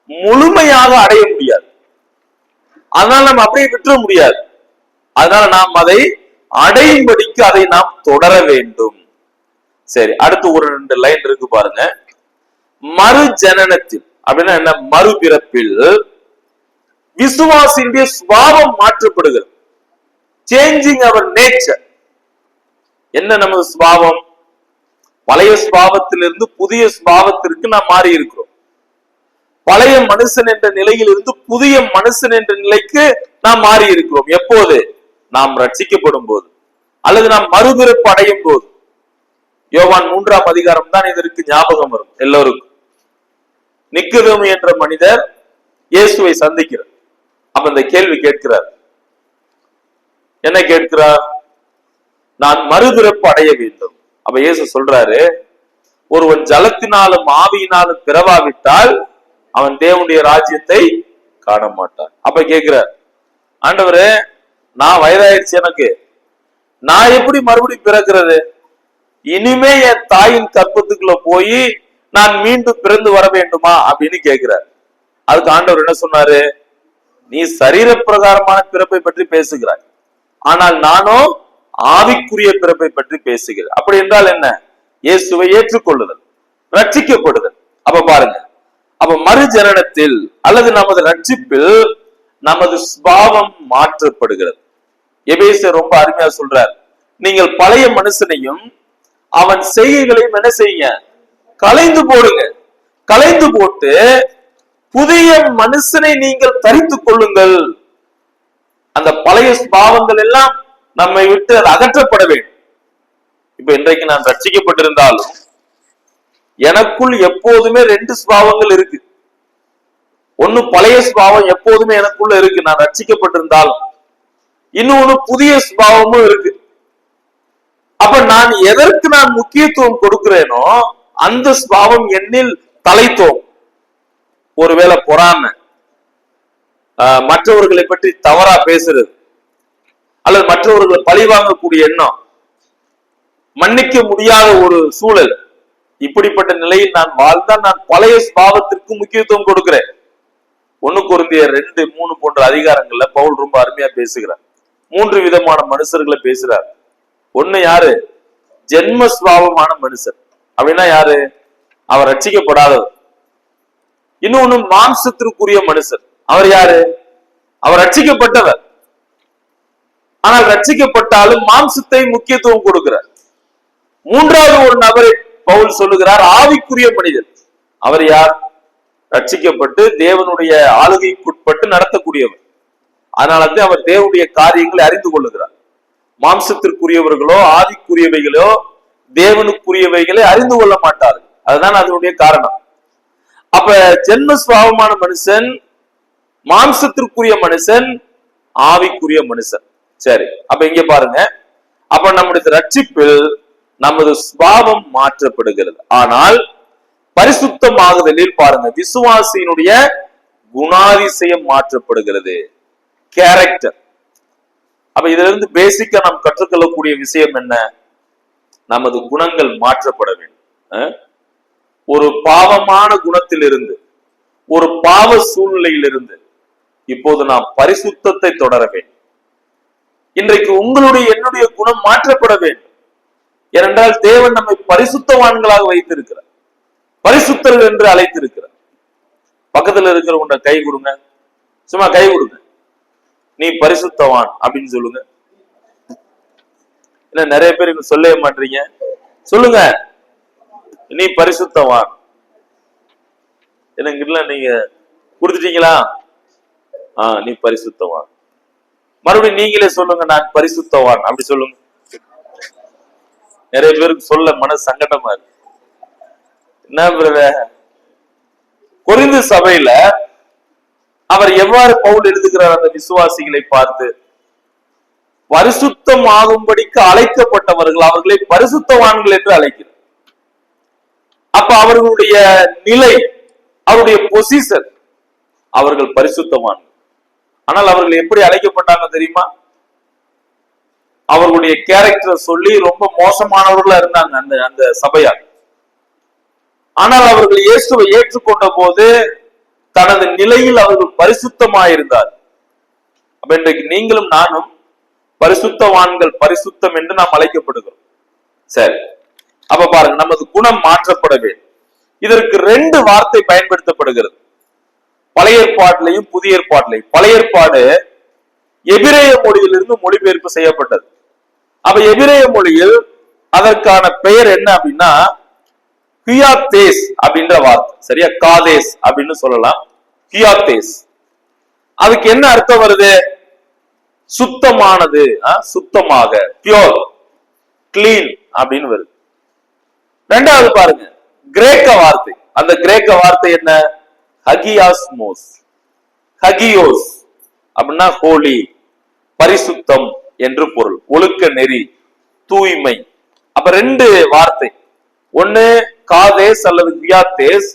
முழுமையாக அடைய முடியாது. அதனால நம்ம அப்படியே விட்டுற முடியாது. அதனால நாம் அதை அடையும்படிக்கு அதை நாம் தொடர வேண்டும். சரி, அடுத்து ஒரு 2 லைன் இருக்கு பாருங்க. மறு ஜனனத்தில் அப்படின்னா என்ன? மறுபிறப்பில் விசுவாசியுடைய சுபாவம் மாற்றப்படுகிறது. சேஞ்சிங் அவர் நேச்சர். என்ன நமது சுபாவம்? பழைய சுபாவத்திலிருந்து புதிய சுபாவத்திற்கு நாம் மாறி இருக்கிறோம். பழைய மனுஷன் என்ற நிலையில் இருந்து புதிய மனுஷன் என்ற நிலைக்கு நாம் மாறி இருக்கிறோம். எப்போது? நாம் ரட்சிக்கப்படும் போது அல்லது நாம் மறுபிறப்பு அடையும் போது. யோவான் 3ஆம் அதிகாரம் தான் இதற்கு ஞாபகம் வரும் எல்லோருக்கும். நிக்கதேமு என்ற மனிதர் இயேசுவை சந்திக்கிறார். அப்ப இந்த கேள்வி கேட்கிறார். என்ன கேட்கிறார்? நான் மறுபிறப்பு அடைய வேண்டும். அப்ப இயேசு சொல்றாரு, ஒருவன் ஜலத்தினாலும் ஆவியினாலும் பிறவாவிட்டால் அவன் தேவனுடைய ராஜ்யத்தை காண மாட்டான். அப்ப கேட்கிறார், ஆண்டவரே நான் வயதாயிருச்சு, எனக்கு நான் எப்படி மறுபடியும் பிறக்கிறது? இனிமே என் தாயின் கற்பத்துக்குள்ள போய் நான் மீண்டும் பிறந்து வர வேண்டுமா அப்படின்னு கேட்கிறார். அதுக்கு ஆண்டவர் என்ன சொன்னாரு? நீ சரீர பிரகாரமான பிறப்பை பற்றி பேசுகிறாய், ஆனால் நானோ ஆவிக்குரிய பிறப்பை பற்றி பேசுகிறேன். அப்படி என்றால் என்ன? இயேசுவை ஏற்றுக்கொள்ளுதல், ரட்சிக்கப்படுதல். அப்ப பாருங்க, அப்ப மறு ஜனனத்தில் அல்லது நமது ரட்சிப்பில் நமது சுபாவம் மாற்றப்படுகிறது. எபேசியர் ரொம்ப அருமையா சொல்றார், நீங்கள் பழைய மனுஷனையும் அவன் செய்கைகளையும் என்ன செய்யுங்க? களைந்து போடுங்க. களைந்து போட்டு புதிய மனுஷனை நீங்கள் தரித்துக் கொள்ளுங்கள். அந்த பழைய சுபாவங்கள் எல்லாம் நம்மை விட்டு அது அகற்றப்பட வேண்டும். இப்ப இன்றைக்கு நான் ரட்சிக்கப்பட்டிருந்தாலும் எனக்குள் எப்போதுமே 2 சுபாவங்கள் இருக்கு. ஒண்ணு பழைய சுபாவம் எப்போதுமே எனக்குள்ள இருக்கு, நான் ரட்சிக்கப்பட்டிருந்தாலும். இன்னொன்னு புதிய சுபாவமும் இருக்கு. அப்ப நான் எதற்கு நான் முக்கியத்துவம் கொடுக்கிறேனோ அந்த சுபாவம் என்னில் தலைத்தோம். ஒருவேளை பொறாமை, மற்றவர்களை பற்றி தவறா பேசுறது, அல்லது மற்றவர்களை பழிவாங்கக்கூடிய எண்ணம், மன்னிக்க முடியாத ஒரு சூழல், இப்படிப்பட்ட நிலையில் நான் வாழ்ந்தால் நான் பழைய சுபாவத்திற்கு முக்கியத்துவம் கொடுக்கிறேன். 1 கொரிந்தியர் 2:3 போன்ற அதிகாரங்கள்ல பவுல் ரொம்ப அருமையா பேசுகிறார். 3 விதமான மனுஷர்களை பேசுறார். ஒண்ணு யாரு? ஜென்ம சுபாவமான மனுஷர். அப்படின்னா யாரு? அவர் ரட்சிக்கப்படாதவர். இன்னொன்னு மாம்சத்திற்குரிய மனுஷர். அவர் யாரு? அவர் ரட்சிக்கப்பட்டவர், ஆனால் ரட்சிக்கப்பட்டாலும் மாம்சத்தை முக்கியத்துவம் கொடுக்கிறார். 3வது ஒரு நபரை பவுல் சொல்லுகிறார், ஆவிக்குரிய மனிதர். அவர் யார்? ரட்சிக்கப்பட்டு தேவனுடைய ஆளுகைக்குட்பட்டு நடத்தக்கூடியவர். அதனாலதான் அவர் தேவனுடைய காரியங்களை அறிந்து கொள்ளுகிறார். மாம்சத்திற்குரியவர்களோ ஆவிக்குரியவைகளோ தேவனுக்குரியவைகளை அறிந்து கொள்ள மாட்டார்கள். அதுதான் அதனுடைய காரணம். அப்ப ஜென்ம சுபாவமான மனுஷன், மாம்சத்திற்குரிய மனுஷன், ஆவிக்குரிய மனுஷன். சரி, அப்ப இங்க பாருங்க, அப்ப நம்முடைய ரட்சிப்பில் நமது சுபாவம் மாற்றப்படுகிறது. ஆனால் பரிசுத்தமாகுதலில் பாருங்க, விசுவாசியினுடைய குணாதிசயம் மாற்றப்படுகிறது. கேரக்டர். அப்ப இதுல இருந்து பேசிக்கா நாம் கற்றுக்கொள்ளக்கூடிய விஷயம் என்ன? நமது குணங்கள் மாற்றப்பட வேண்டும். ஒரு பாவமான குணத்திலிருந்து, ஒரு பாவ சூழ்நிலையிலிருந்து இப்போது நாம் பரிசுத்தத்தை தொடர வேண்டும். இன்றைக்கு உங்களுடைய என்னுடைய குணம் மாற்றப்பட வேண்டும். ஏனென்றால் தேவன் நம்மை பரிசுத்தவான்களாக வைத்திருக்கிறார், பரிசுத்தர்கள் என்று அழைத்திருக்கிறார். பக்கத்துல இருக்கிறவங்க கை கொடுங்க, சும்மா கை கொடுங்க. நீ பரிசுத்தவான் அப்படின்னு சொல்லுங்க. என்ன நிறைய பேர் இன்னும் சொல்லவே மாட்டீங்க? சொல்லுங்க, நீ பரிசுத்தவான். எனக்கு நீங்க கொடுத்துட்டீங்களா? நீ பரிசுத்தவான். மறுபடியும் நீங்களே சொல்லுங்க, நான் பரிசுத்தவான் அப்படி சொல்லுங்க. நிறைய பேருக்கு சொல்ல மன சங்கடமா இருக்கு. என்ன பிரதர்? கொரிந்து சபையில அவர் எவ்வாறு பவுல் எழுதுகிறார் அந்த விசுவாசிகளை பார்த்து? பரிசுத்தம் ஆகும்படிக்கு அழைக்கப்பட்டவர்கள் அவர்களை பரிசுத்தவான்கள் என்று அழைக்கிறார். அப்ப அவர்களுடைய நிலை, அவருடைய பொசிஷன், அவர்கள் பரிசுத்தவான்கள். ஆனால் அவர்கள் எப்படி அழைக்கப்பட்டாங்க தெரியுமா? அவர்களுடைய கேரக்டர் சொல்லி ரொம்ப மோசமானவர்களா இருந்தாங்க அந்த சபையார். ஆனால் அவர்கள் இயேசுவை ஏற்றுக்கொண்ட போது தனது நிலையில் அவர்கள் பரிசுத்தமாயிருந்தார். அப்ப இன்றைக்கு நீங்களும் நானும் பரிசுத்தவான்கள், பரிசுத்தம் என்று நாம் அழைக்கப்படுகிறோம். சரி, அப்ப பாருங்க, நமது குணம் மாற்றப்பட வேண்டும். இதற்கு 2 வார்த்தை பயன்படுத்தப்படுகிறது, பழைய ஏற்பாட்டிலையும் புதிய ஏற்பாட்டிலையும். பழைய ஏற்பாடு எபிரேய மொழியிலிருந்து மொழிபெயர்ப்பு செய்யப்பட்டது. அப்ப எபிரேய மொழியில் அதற்கான பெயர் என்ன அப்படின்னா கியாத்தேஸ் அப்படின்ற வார்த்தை. சரியா? காதேஸ் அப்படின்னு சொல்லலாம். கியாத்தேஸ். அதுக்கு என்ன அர்த்தம் வருது? சுத்தமானது, சுத்தமாக, பியோர், கிளீன் அப்படின்னு வருது. 2வது பாருங்க, கிரேக்க வார்த்தை. அந்த கிரேக்க வார்த்தை என்ன? ஹகியாஸ்மோஸ், ஹகியோஸ் அப்படின்னா ஹோலி, பரிசுத்தம் என்று பொருள். ஒழுக்க நெறி, தூய்மை. அப்ப 2 வார்த்தை. ஒண்ணு காதேஸ் அல்லது கியாத்தேஸ்.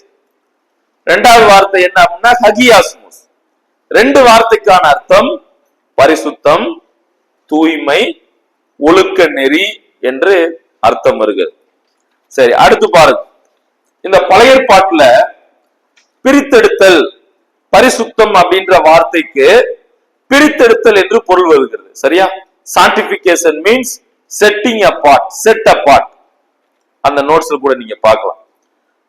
2வது வார்த்தை என்ன அப்படின்னா ஹகியாஸ்மோஸ். 2 வார்த்தைக்கான அர்த்தம் பரிசுத்தம், தூய்மை, ஒழுக்க நெறி என்று அர்த்தம் வருகிறது. சரி, அடுத்து பாருங்க. இந்த பழைய ஏற்பாட்டுல பிரித்தெடுத்தல், பரிசுத்தம் அப்படின்ற வார்த்தைக்கு பிரித்தெடுத்தல் என்று பொருள் வருகிறது. சரியா? Sanctification means setting apart, set apart. அந்த நோட்ஸ்ல கூட நீங்க பார்க்கலாம்.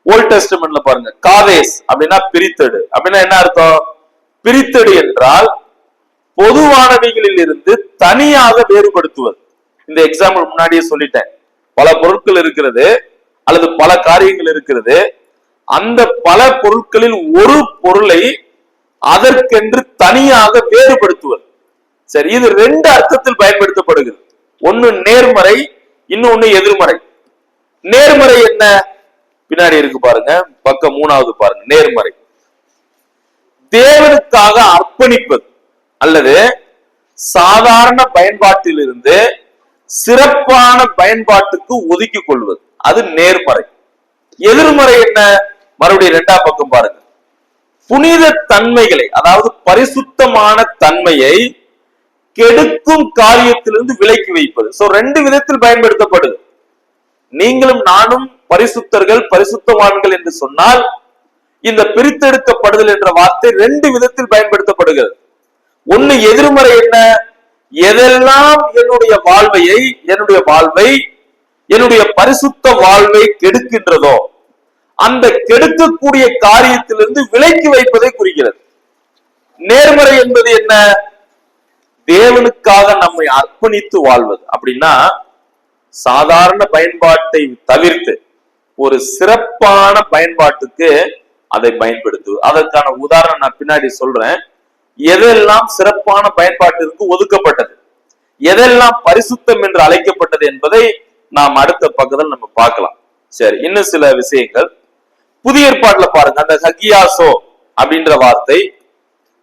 ஓல்ட் டெஸ்டமென்ட்ல பாருங்க, காதேஸ் அப்படின்னா பிரித்தெடு. அப்படின்னா என்ன அர்த்தம்? பிரித்தெடு என்றால் பொதுவானவைகளில் இருந்து தனியாக வேறுபடுத்துவது. இந்த எக்ஸாம்பிள் முன்னாடியே சொல்லிட்டேன். பல பொருட்கள் இருக்கிறது அல்லது பல காரியங்கள் இருக்கிறது. அந்த பல பொருட்களில் ஒரு பொருளை அதற்கென்று தனியாக வேறுபடுத்துவது. சரி, இது 2 அர்த்தத்தில் பயன்படுத்தப்படுகிறது. ஒன்னு நேர்மறை, இன்னொன்னு எதிர்மறை. நேர்மறை என்ன? பின்னாடி இருக்கு பாருங்க, பக்கம் 3வது பாருங்க. நேர்மறை தேவனுக்காக அர்ப்பணிப்பது அல்லது சாதாரண பயன்பாட்டிலிருந்து சிறப்பான பயன்பாட்டுக்கு ஒதுக்கிக் கொள்வது, அது நேர்மறை. எதிர்மறை என்ன? மறுபடியும் 2ஆம் பக்கம் பாருங்க. புனித தன்மைகளை, அதாவது பரிசுத்தமான தன்மையை கெடுக்கும் காரியத்திலிருந்து விலக்கி வைப்பது. சோ 2 விதத்தில் பயன்படுத்தப்படுது. நீங்களும் நானும் பரிசுத்தர்கள், பரிசுத்தவான்கள் என்று சொன்னால் இந்த பிரித்தெடுக்கப்படுதல் என்ற வார்த்தை 2 விதத்தில் பயன்படுத்தப்படுகிறது. ஒன்னு எதிர்மறை என்ன? எதெல்லாம் என்னுடைய வாழ்வை, என்னுடைய பரிசுத்த வாழ்வை கெடுக்கின்றதோ அந்த கெடுக்கக்கூடிய காரியத்திலிருந்து விலக்கி வைப்பதை குறிக்கிறது. நேர்மறை என்பது என்ன? தேவனுக்காக நம்மை அர்ப்பணித்து வாழ்வது. அப்படின்னா சாதாரண பயன்பாட்டை தவிர்த்து ஒரு சிறப்பான பயன்பாட்டுக்கு அதை பயன்படுத்துவது. அதற்கான உதாரணம் நான் பின்னாடி சொல்றேன். எதெல்லாம் சிறப்பான பயன்பாட்டிற்கு ஒதுக்கப்பட்டது, எதெல்லாம் பரிசுத்தம் என்று அழைக்கப்பட்டது என்பதை நாம் அடுத்த பக்கத்தில் நம்ம பார்க்கலாம். சரி, இன்னும் சில விஷயங்கள் புதிய ஏற்பாட்டுல பாருங்க. அந்த ஹகியாசோ அப்படின்ற வார்த்தை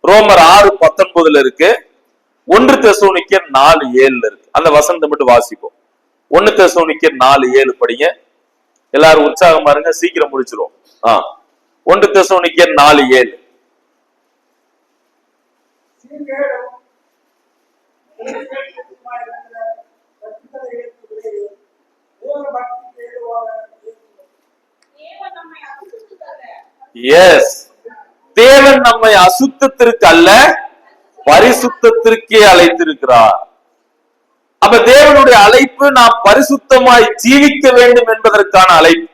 ரோமர் 6:19 இருக்கு, 1 தெசலோனிக்கர் 4:7 இருக்கு. அந்த வசனத்தை மட்டும் வாசிப்போம். 1 தெசலோனிக்கர் 4:7 படிங்க. எல்லாரும் உற்சாகமா இருங்க, சீக்கிரம் முடிச்சிருவோம். 1 தெசலோனிக்கர் 4:7. எஸ், தேவன் நம்மை அசுத்தத்திற்கு அல்ல பரிசுத்தத்திற்கே அழைத்திருக்கிறார். அப்ப தேவனுடைய அழைப்பு நாம் பரிசுத்தமாய் ஜீவிக்க வேண்டும் என்பதற்கான அழைப்பு.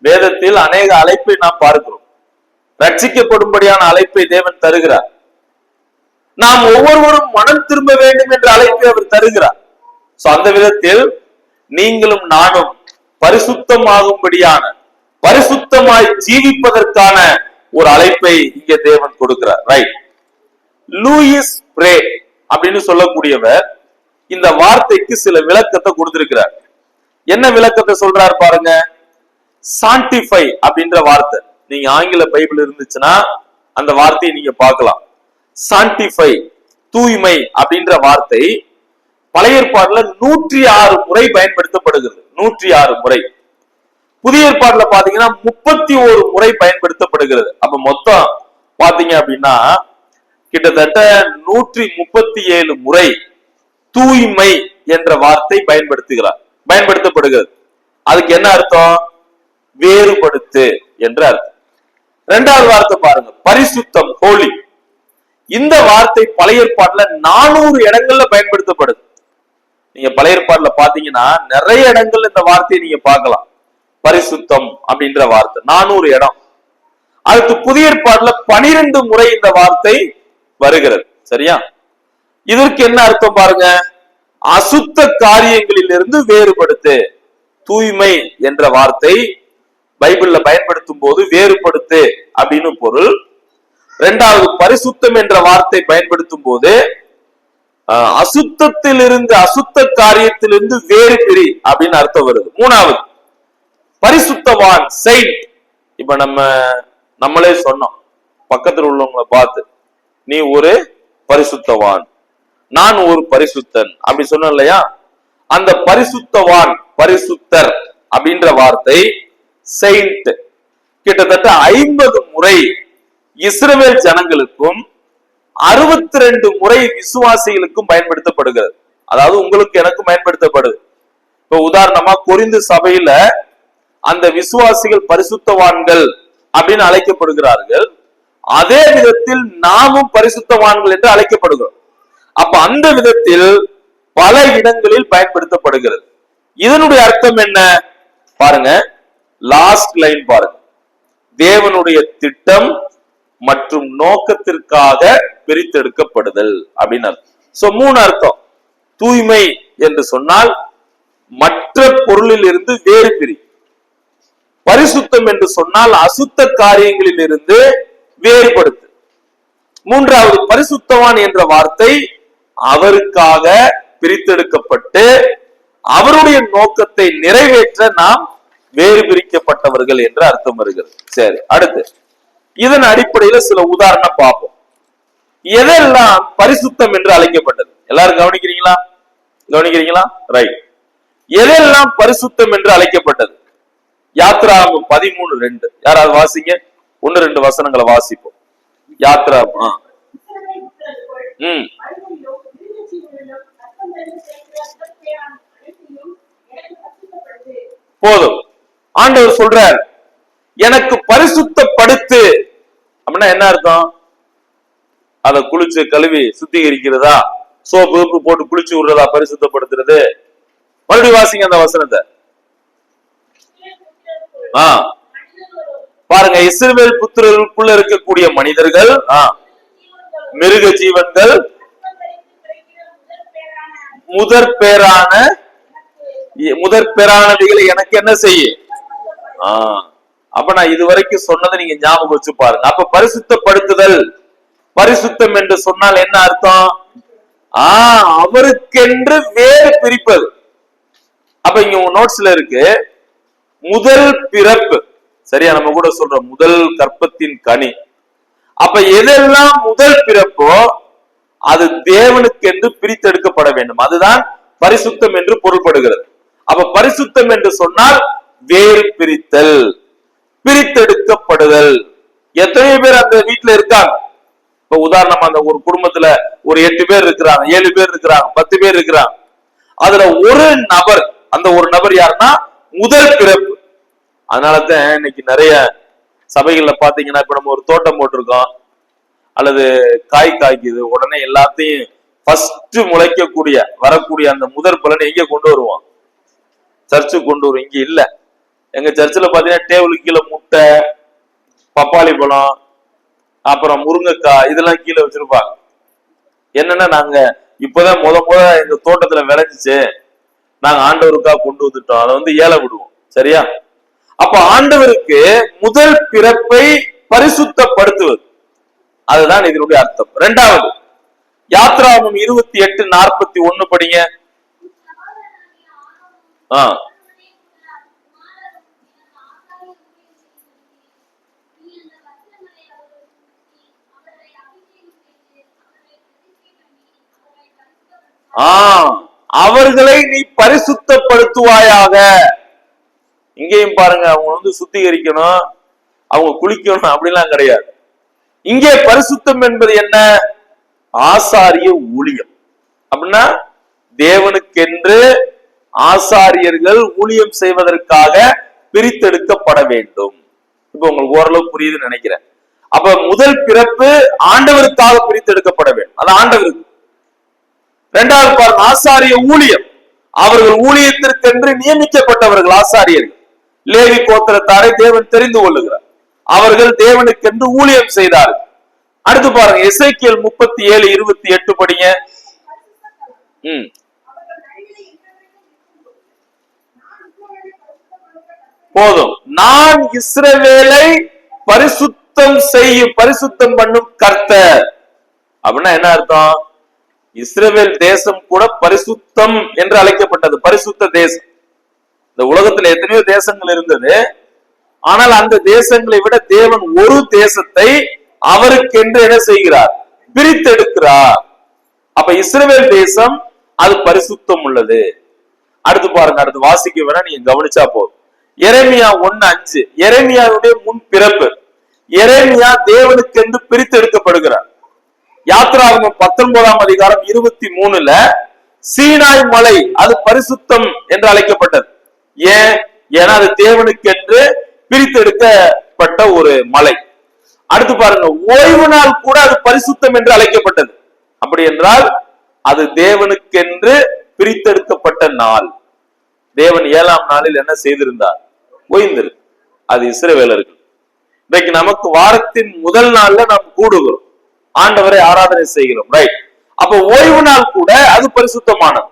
வேதத்தில் அநேக அழைப்பை நாம் பார்க்கிறோம். ரட்சிக்கப்படும்படியான அழைப்பை தேவன் தருகிறார். நாம் ஒவ்வொருவரும் மனம் திரும்ப வேண்டும் என்ற அழைப்பை அவர் தருகிறார். அந்த விதத்தில் நீங்களும் நானும் பரிசுத்தமாகும்படியான, பரிசுத்தமாய் ஜீவிப்பதற்கான ஒரு அழைப்பை இங்கே தேவன் கொடுக்கிறார். ரைட். லூயிஸ் பிரே அப்படின்னு சொல்லக்கூடியவர் இந்த வார்த்தைக்கு சில விளக்கத்தை கொடுத்திருக்கிறார். என்ன விளக்கத்தை சொல்றாரு பாருங்க. சான்டிஃபை அப்படின்ற வார்த்தை, நீங்க ஆங்கில பைபிள் இருந்துச்சுன்னா அந்த வார்த்தையை நீங்க பார்க்கலாம். சான்டிஃபை, தூய்மை அப்படின்ற வார்த்தை பழைய ஏற்பாடுல 106 முறை பயன்படுத்தப்படுகிறது. 106 முறை. புதிய ஏற்பாடுல பாத்தீங்கன்னா 31 முறை பயன்படுத்தப்படுகிறது. அப்ப மொத்தம் பாத்தீங்க அப்படின்னா கிட்டத்தட்ட 137 முறை தூய்மை என்ற வார்த்தை பயன்படுத்தப்படுகிறது. அதுக்கு என்ன அர்த்தம்? வேறுபடுத்து என்ற அர்த்தம். இரண்டாவது வார்த்தை பாருங்க, பரிசுத்தம், ஹோலி. இந்த வார்த்தை பழைய ஏற்பாட்டுல 400 இடங்கள்ல பயன்படுத்தப்படுது. நீங்க பழைய ஏற்பாட்டுல பாத்தீங்கன்னா நிறைய இடங்கள்ல இந்த வார்த்தையை நீங்க பார்க்கலாம். பரிசுத்தம் அப்படின்ற வார்த்தை 400 இடம். அடுத்து புதிய ஏற்பாட்டுல 12 முறை இந்த வார்த்தை வருகிறது. சரியா? இதற்கு என்ன அர்த்தம் பாருங்க. அசுத்த காரியங்களில் இருந்து வேறுபடுத்து. தூய்மை என்ற வார்த்தை பைபிள்ல பயன்படுத்தும் போது வேறுபடுத்து அப்படின்னு பொருள். இரண்டாவது, பரிசுத்தம் என்ற வார்த்தை பயன்படுத்தும் போது அசுத்தத்திலிருந்து, அசுத்த காரியத்திலிருந்து வேறு பிரி அப்படின்னு அர்த்தம் வருது. மூணாவது, பரிசுத்தவான், செயின்ட். இப்ப நம்மளே சொன்னோம் பக்கத்தில் உள்ளவங்களை பார்த்து, நீ ஒரு பரிசுத்தவான், நான் ஒரு பரிசுத்தன் அப்படி சொன்ன இல்லையா? அந்த பரிசுத்தவான், பரிசுத்தர் அப்படின்ற வார்த்தை செயின்ட் கிட்டத்தட்ட 50 முறை இஸ்ரவேல் ஜனங்களுக்கும் 62 முறை விசுவாசிகளுக்கும் பயன்படுத்தப்படுகிறது. அதாவது உங்களுக்கு எனக்கும் பயன்படுத்தப்படுது. இப்ப உதாரணமா கொரிந்து சபையில அந்த விசுவாசிகள் பரிசுத்தவான்கள் அப்படின்னு அழைக்கப்படுகிறார்கள். அதே விதத்தில் நாமும் பரிசுத்தவான்கள் என்று அழைக்கப்படுகிறோம். அப்ப அந்த விதத்தில் பல இடங்களில் பயன்படுத்தப்படுகிறது. இதனுடைய அர்த்தம் என்ன பாருங்க. லாஸ்ட் லைன் பாருங்க. தேவனுடைய திட்டம் மற்றும் நோக்கத்திற்காக பிரித்தெடுக்கப்படுதல் அப்படின்னு அர்த்தம். சோ 3 அர்த்தம். தூய்மை என்று சொன்னால் மற்ற பொருளில் இருந்து வேறு பிரி. பரிசுத்தம் என்று சொன்னால் அசுத்த காரியங்களில் இருந்து வேறுபடுத்து. மூன்றாவது, பரிசுத்தவான் என்ற வார்த்தை அவருக்காக பிரித்தெடுக்கப்பட்டு அவருடைய நோக்கத்தை நிறைவேற்ற நாம் வேறு பிரிக்கப்பட்டவர்கள் என்று அர்த்தம் வருகிறது. சரி, அடுத்து இதன் அடிப்படையில சில உதாரணம் பார்ப்போம். எதெல்லாம் பரிசுத்தம் என்று அழைக்கப்பட்டது? எல்லாரும் கவனிக்கிறீங்களா? ரைட். எதெல்லாம் பரிசுத்தம் என்று அழைக்கப்பட்டது? யாத்ராகமம் 13:2. யாராவது வாசிங்க. 1-2 வசனங்களை வாசிப்போம். யாத்ராகமம். போதும். ஆண்டவர் சொல்றார், எனக்கு பரிசுத்தப்படுத்து அப்படின்னா என்ன அர்த்தம்? அதை குளிச்சு கழுவி சுத்திகரிக்கிறதா? சோப்பு போட்டு குளிச்சு விடுறதா பரிசுத்தப்படுத்துறது? மறுபடியும் வாசிங்க அந்த வசனத்தை. பாருங்க, இஸ்ரவேல் புத்திரருக்குள்ள இருக்கக்கூடிய மனிதர்கள், மிருக ஜீவன்கள், முதற் பேரானவைகளை எனக்கு என்ன செய்ய? அப்ப நான் இதுவரைக்கும் சொன்னதை நீங்க ஞாபகம் வச்சு பாருங்க. அப்ப பரிசுத்தப்படுத்துதல், பரிசுத்தம் என்று சொன்னால் என்ன அர்த்தம்? அவருக்கென்று வேறு பிரிப்பது. அப்ப இங்க உங்க நோட்ஸ்ல இருக்கு முதல் பிறப்பு. சரியா? நம்ம கூட சொல்றோம் முதல் கற்பத்தின் கனி. அப்ப எதெல்லாம் முதல் பிறப்போ அது தேவனுக்கு என்று பிரித்தெடுக்கப்பட வேண்டும். அதுதான் பரிசுத்தம் என்று பொருள்படுகிறது. அப்ப பரிசுத்தம் என்று சொன்னால் வேறு பிரித்தல், பிரித்தெடுக்கப்படுதல். எத்தனை பேர் அந்த வீட்டுல இருக்காங்க? இப்ப உதாரணமா அந்த ஒரு குடும்பத்துல ஒரு 8 பேர் இருக்கிறாங்க, 7 பேர் இருக்கிறாங்க, 10 பேர் இருக்கிறாங்க. அதுல ஒரு நபர், அந்த ஒரு நபர் யாருன்னா முதல் பிறப்பு. அதனாலதான் இன்னைக்கு நிறைய சபைகள்ல பாத்தீங்கன்னா, இப்ப நம்ம ஒரு தோட்டம் போட்டிருக்கோம் அல்லது காய் காய்க்குது, உடனே எல்லாத்தையும் ஃபர்ஸ்ட் முளைக்கக்கூடிய வரக்கூடிய அந்த முதல் பலனை எங்க கொண்டு வருவோம்? சர்ச்சுக்கு கொண்டு வரும். இங்க இல்ல. எங்க சர்ச்சில் பாத்தீங்கன்னா டேபிளுக்கு கீழே முட்டை, பப்பாளி பழம், அப்புறம் முருங்கைக்காய் இதெல்லாம் கீழே வச்சிருப்பாங்க. என்னன்னா நாங்க இப்பதான் முத எங்க தோட்டத்துல விளைஞ்சிச்சு, நாங்க ஆண்டவருக்காக கொண்டு வந்துட்டோம், அதை வந்து ஏல விடுவோம். சரியா? அப்ப ஆண்டவருக்கு முதல் பிறப்பை பரிசுத்தப்படுத்துவது, அதுதான் இதனுடைய அர்த்தம். இரண்டாவது, யாத்ராகமம் 28:41 படிங்க. அவர்களை நீ பரிசுத்தப்படுத்துவாயாக. இங்கேயும் பாருங்க, அவங்க வந்து சுத்திகரிக்கணும், அவங்க குளிக்கணும் அப்படிலாம் கிடையாது. இங்கே பரிசுத்தம் என்பது என்ன? ஆசாரிய ஊழியம். அப்படின்னா தேவனுக்கென்று ஆசாரியர்கள் ஊழியம் செய்வதற்காக பிரித்தெடுக்கப்பட வேண்டும். இப்ப உங்களுக்கு ஓரளவு புரியுதுன்னு நினைக்கிறேன். அப்ப முதல் பிறப்பு ஆண்டவருக்காக பிரித்தெடுக்கப்பட வேண்டும், அது ஆண்டவருக்கு. இரண்டாவது பாருங்க, ஆசாரிய ஊழியம். அவர்கள் ஊழியத்திற்கென்று நியமிக்கப்பட்டவர்கள் ஆசாரியர்கள். லேவி கோத்திரத்தாரை தேவன் தெரிந்து கொள்ளுகிறார், அவர்கள் தேவனுக்கென்று ஊழியம் செய்தார்கள். அடுத்து பாருங்க, எசேக்கியேல் 37:28 படிங்க. போதும். நான் இஸ்ரவேலை பரிசுத்தம் பண்ணும் கர்த்தர். அப்படின்னா என்ன அர்த்தம்? இஸ்ரவேல் தேசம் கூட பரிசுத்தம் என்று அழைக்கப்பட்டது, பரிசுத்த தேசம். இந்த உலகத்துல எத்தனையோ தேசங்கள் இருந்தது, ஆனால் அந்த தேசங்களை விட தேவன் ஒரு தேசத்தை அவருக்கென்று என்ன செய்கிறார்? பிரித்தெடுக்கிறார். அப்ப இஸ்ரவேல் தேசம் அது பரிசுத்தம் உள்ளது. அடுத்து பாருங்க, அடுத்து வாசிக்க வேணா, நீங்க கவனிச்சா போதும். எரேமியா 1:5, எரேமியாவுடைய முன் பிறப்பு. எரேமியா தேவனுக்கென்று பிரித்தெடுக்கப்படுகிறார். யாத்ராகமம் 19:23 சீனாய் மலை அது பரிசுத்தம் என்று அழைக்கப்பட்டது. ஏன்னா அது தேவனுக்கென்று பிரித்தெடுக்கப்பட்ட ஒரு மலை. அடுத்து பாருங்க, ஓய்வு நாள் கூட அது பரிசுத்தம் என்று அழைக்கப்பட்டது. அப்படி என்றால் அது தேவனுக்கென்று பிரித்தெடுக்கப்பட்ட நாள். தேவன் 7ஆம் நாளில் என்ன செய்திருந்தார்? ஓய்ந்திரு. அது இஸ்ரவேலர்கள். இன்றைக்கு நமக்கு வாரத்தின் முதல் நாள்ல நாம் கூடுகிறோம், ஆண்டவரை ஆராதனை செய்கிறோம், ரைட்? அப்ப ஓய்வு நாள் கூட அது பரிசுத்தமானது.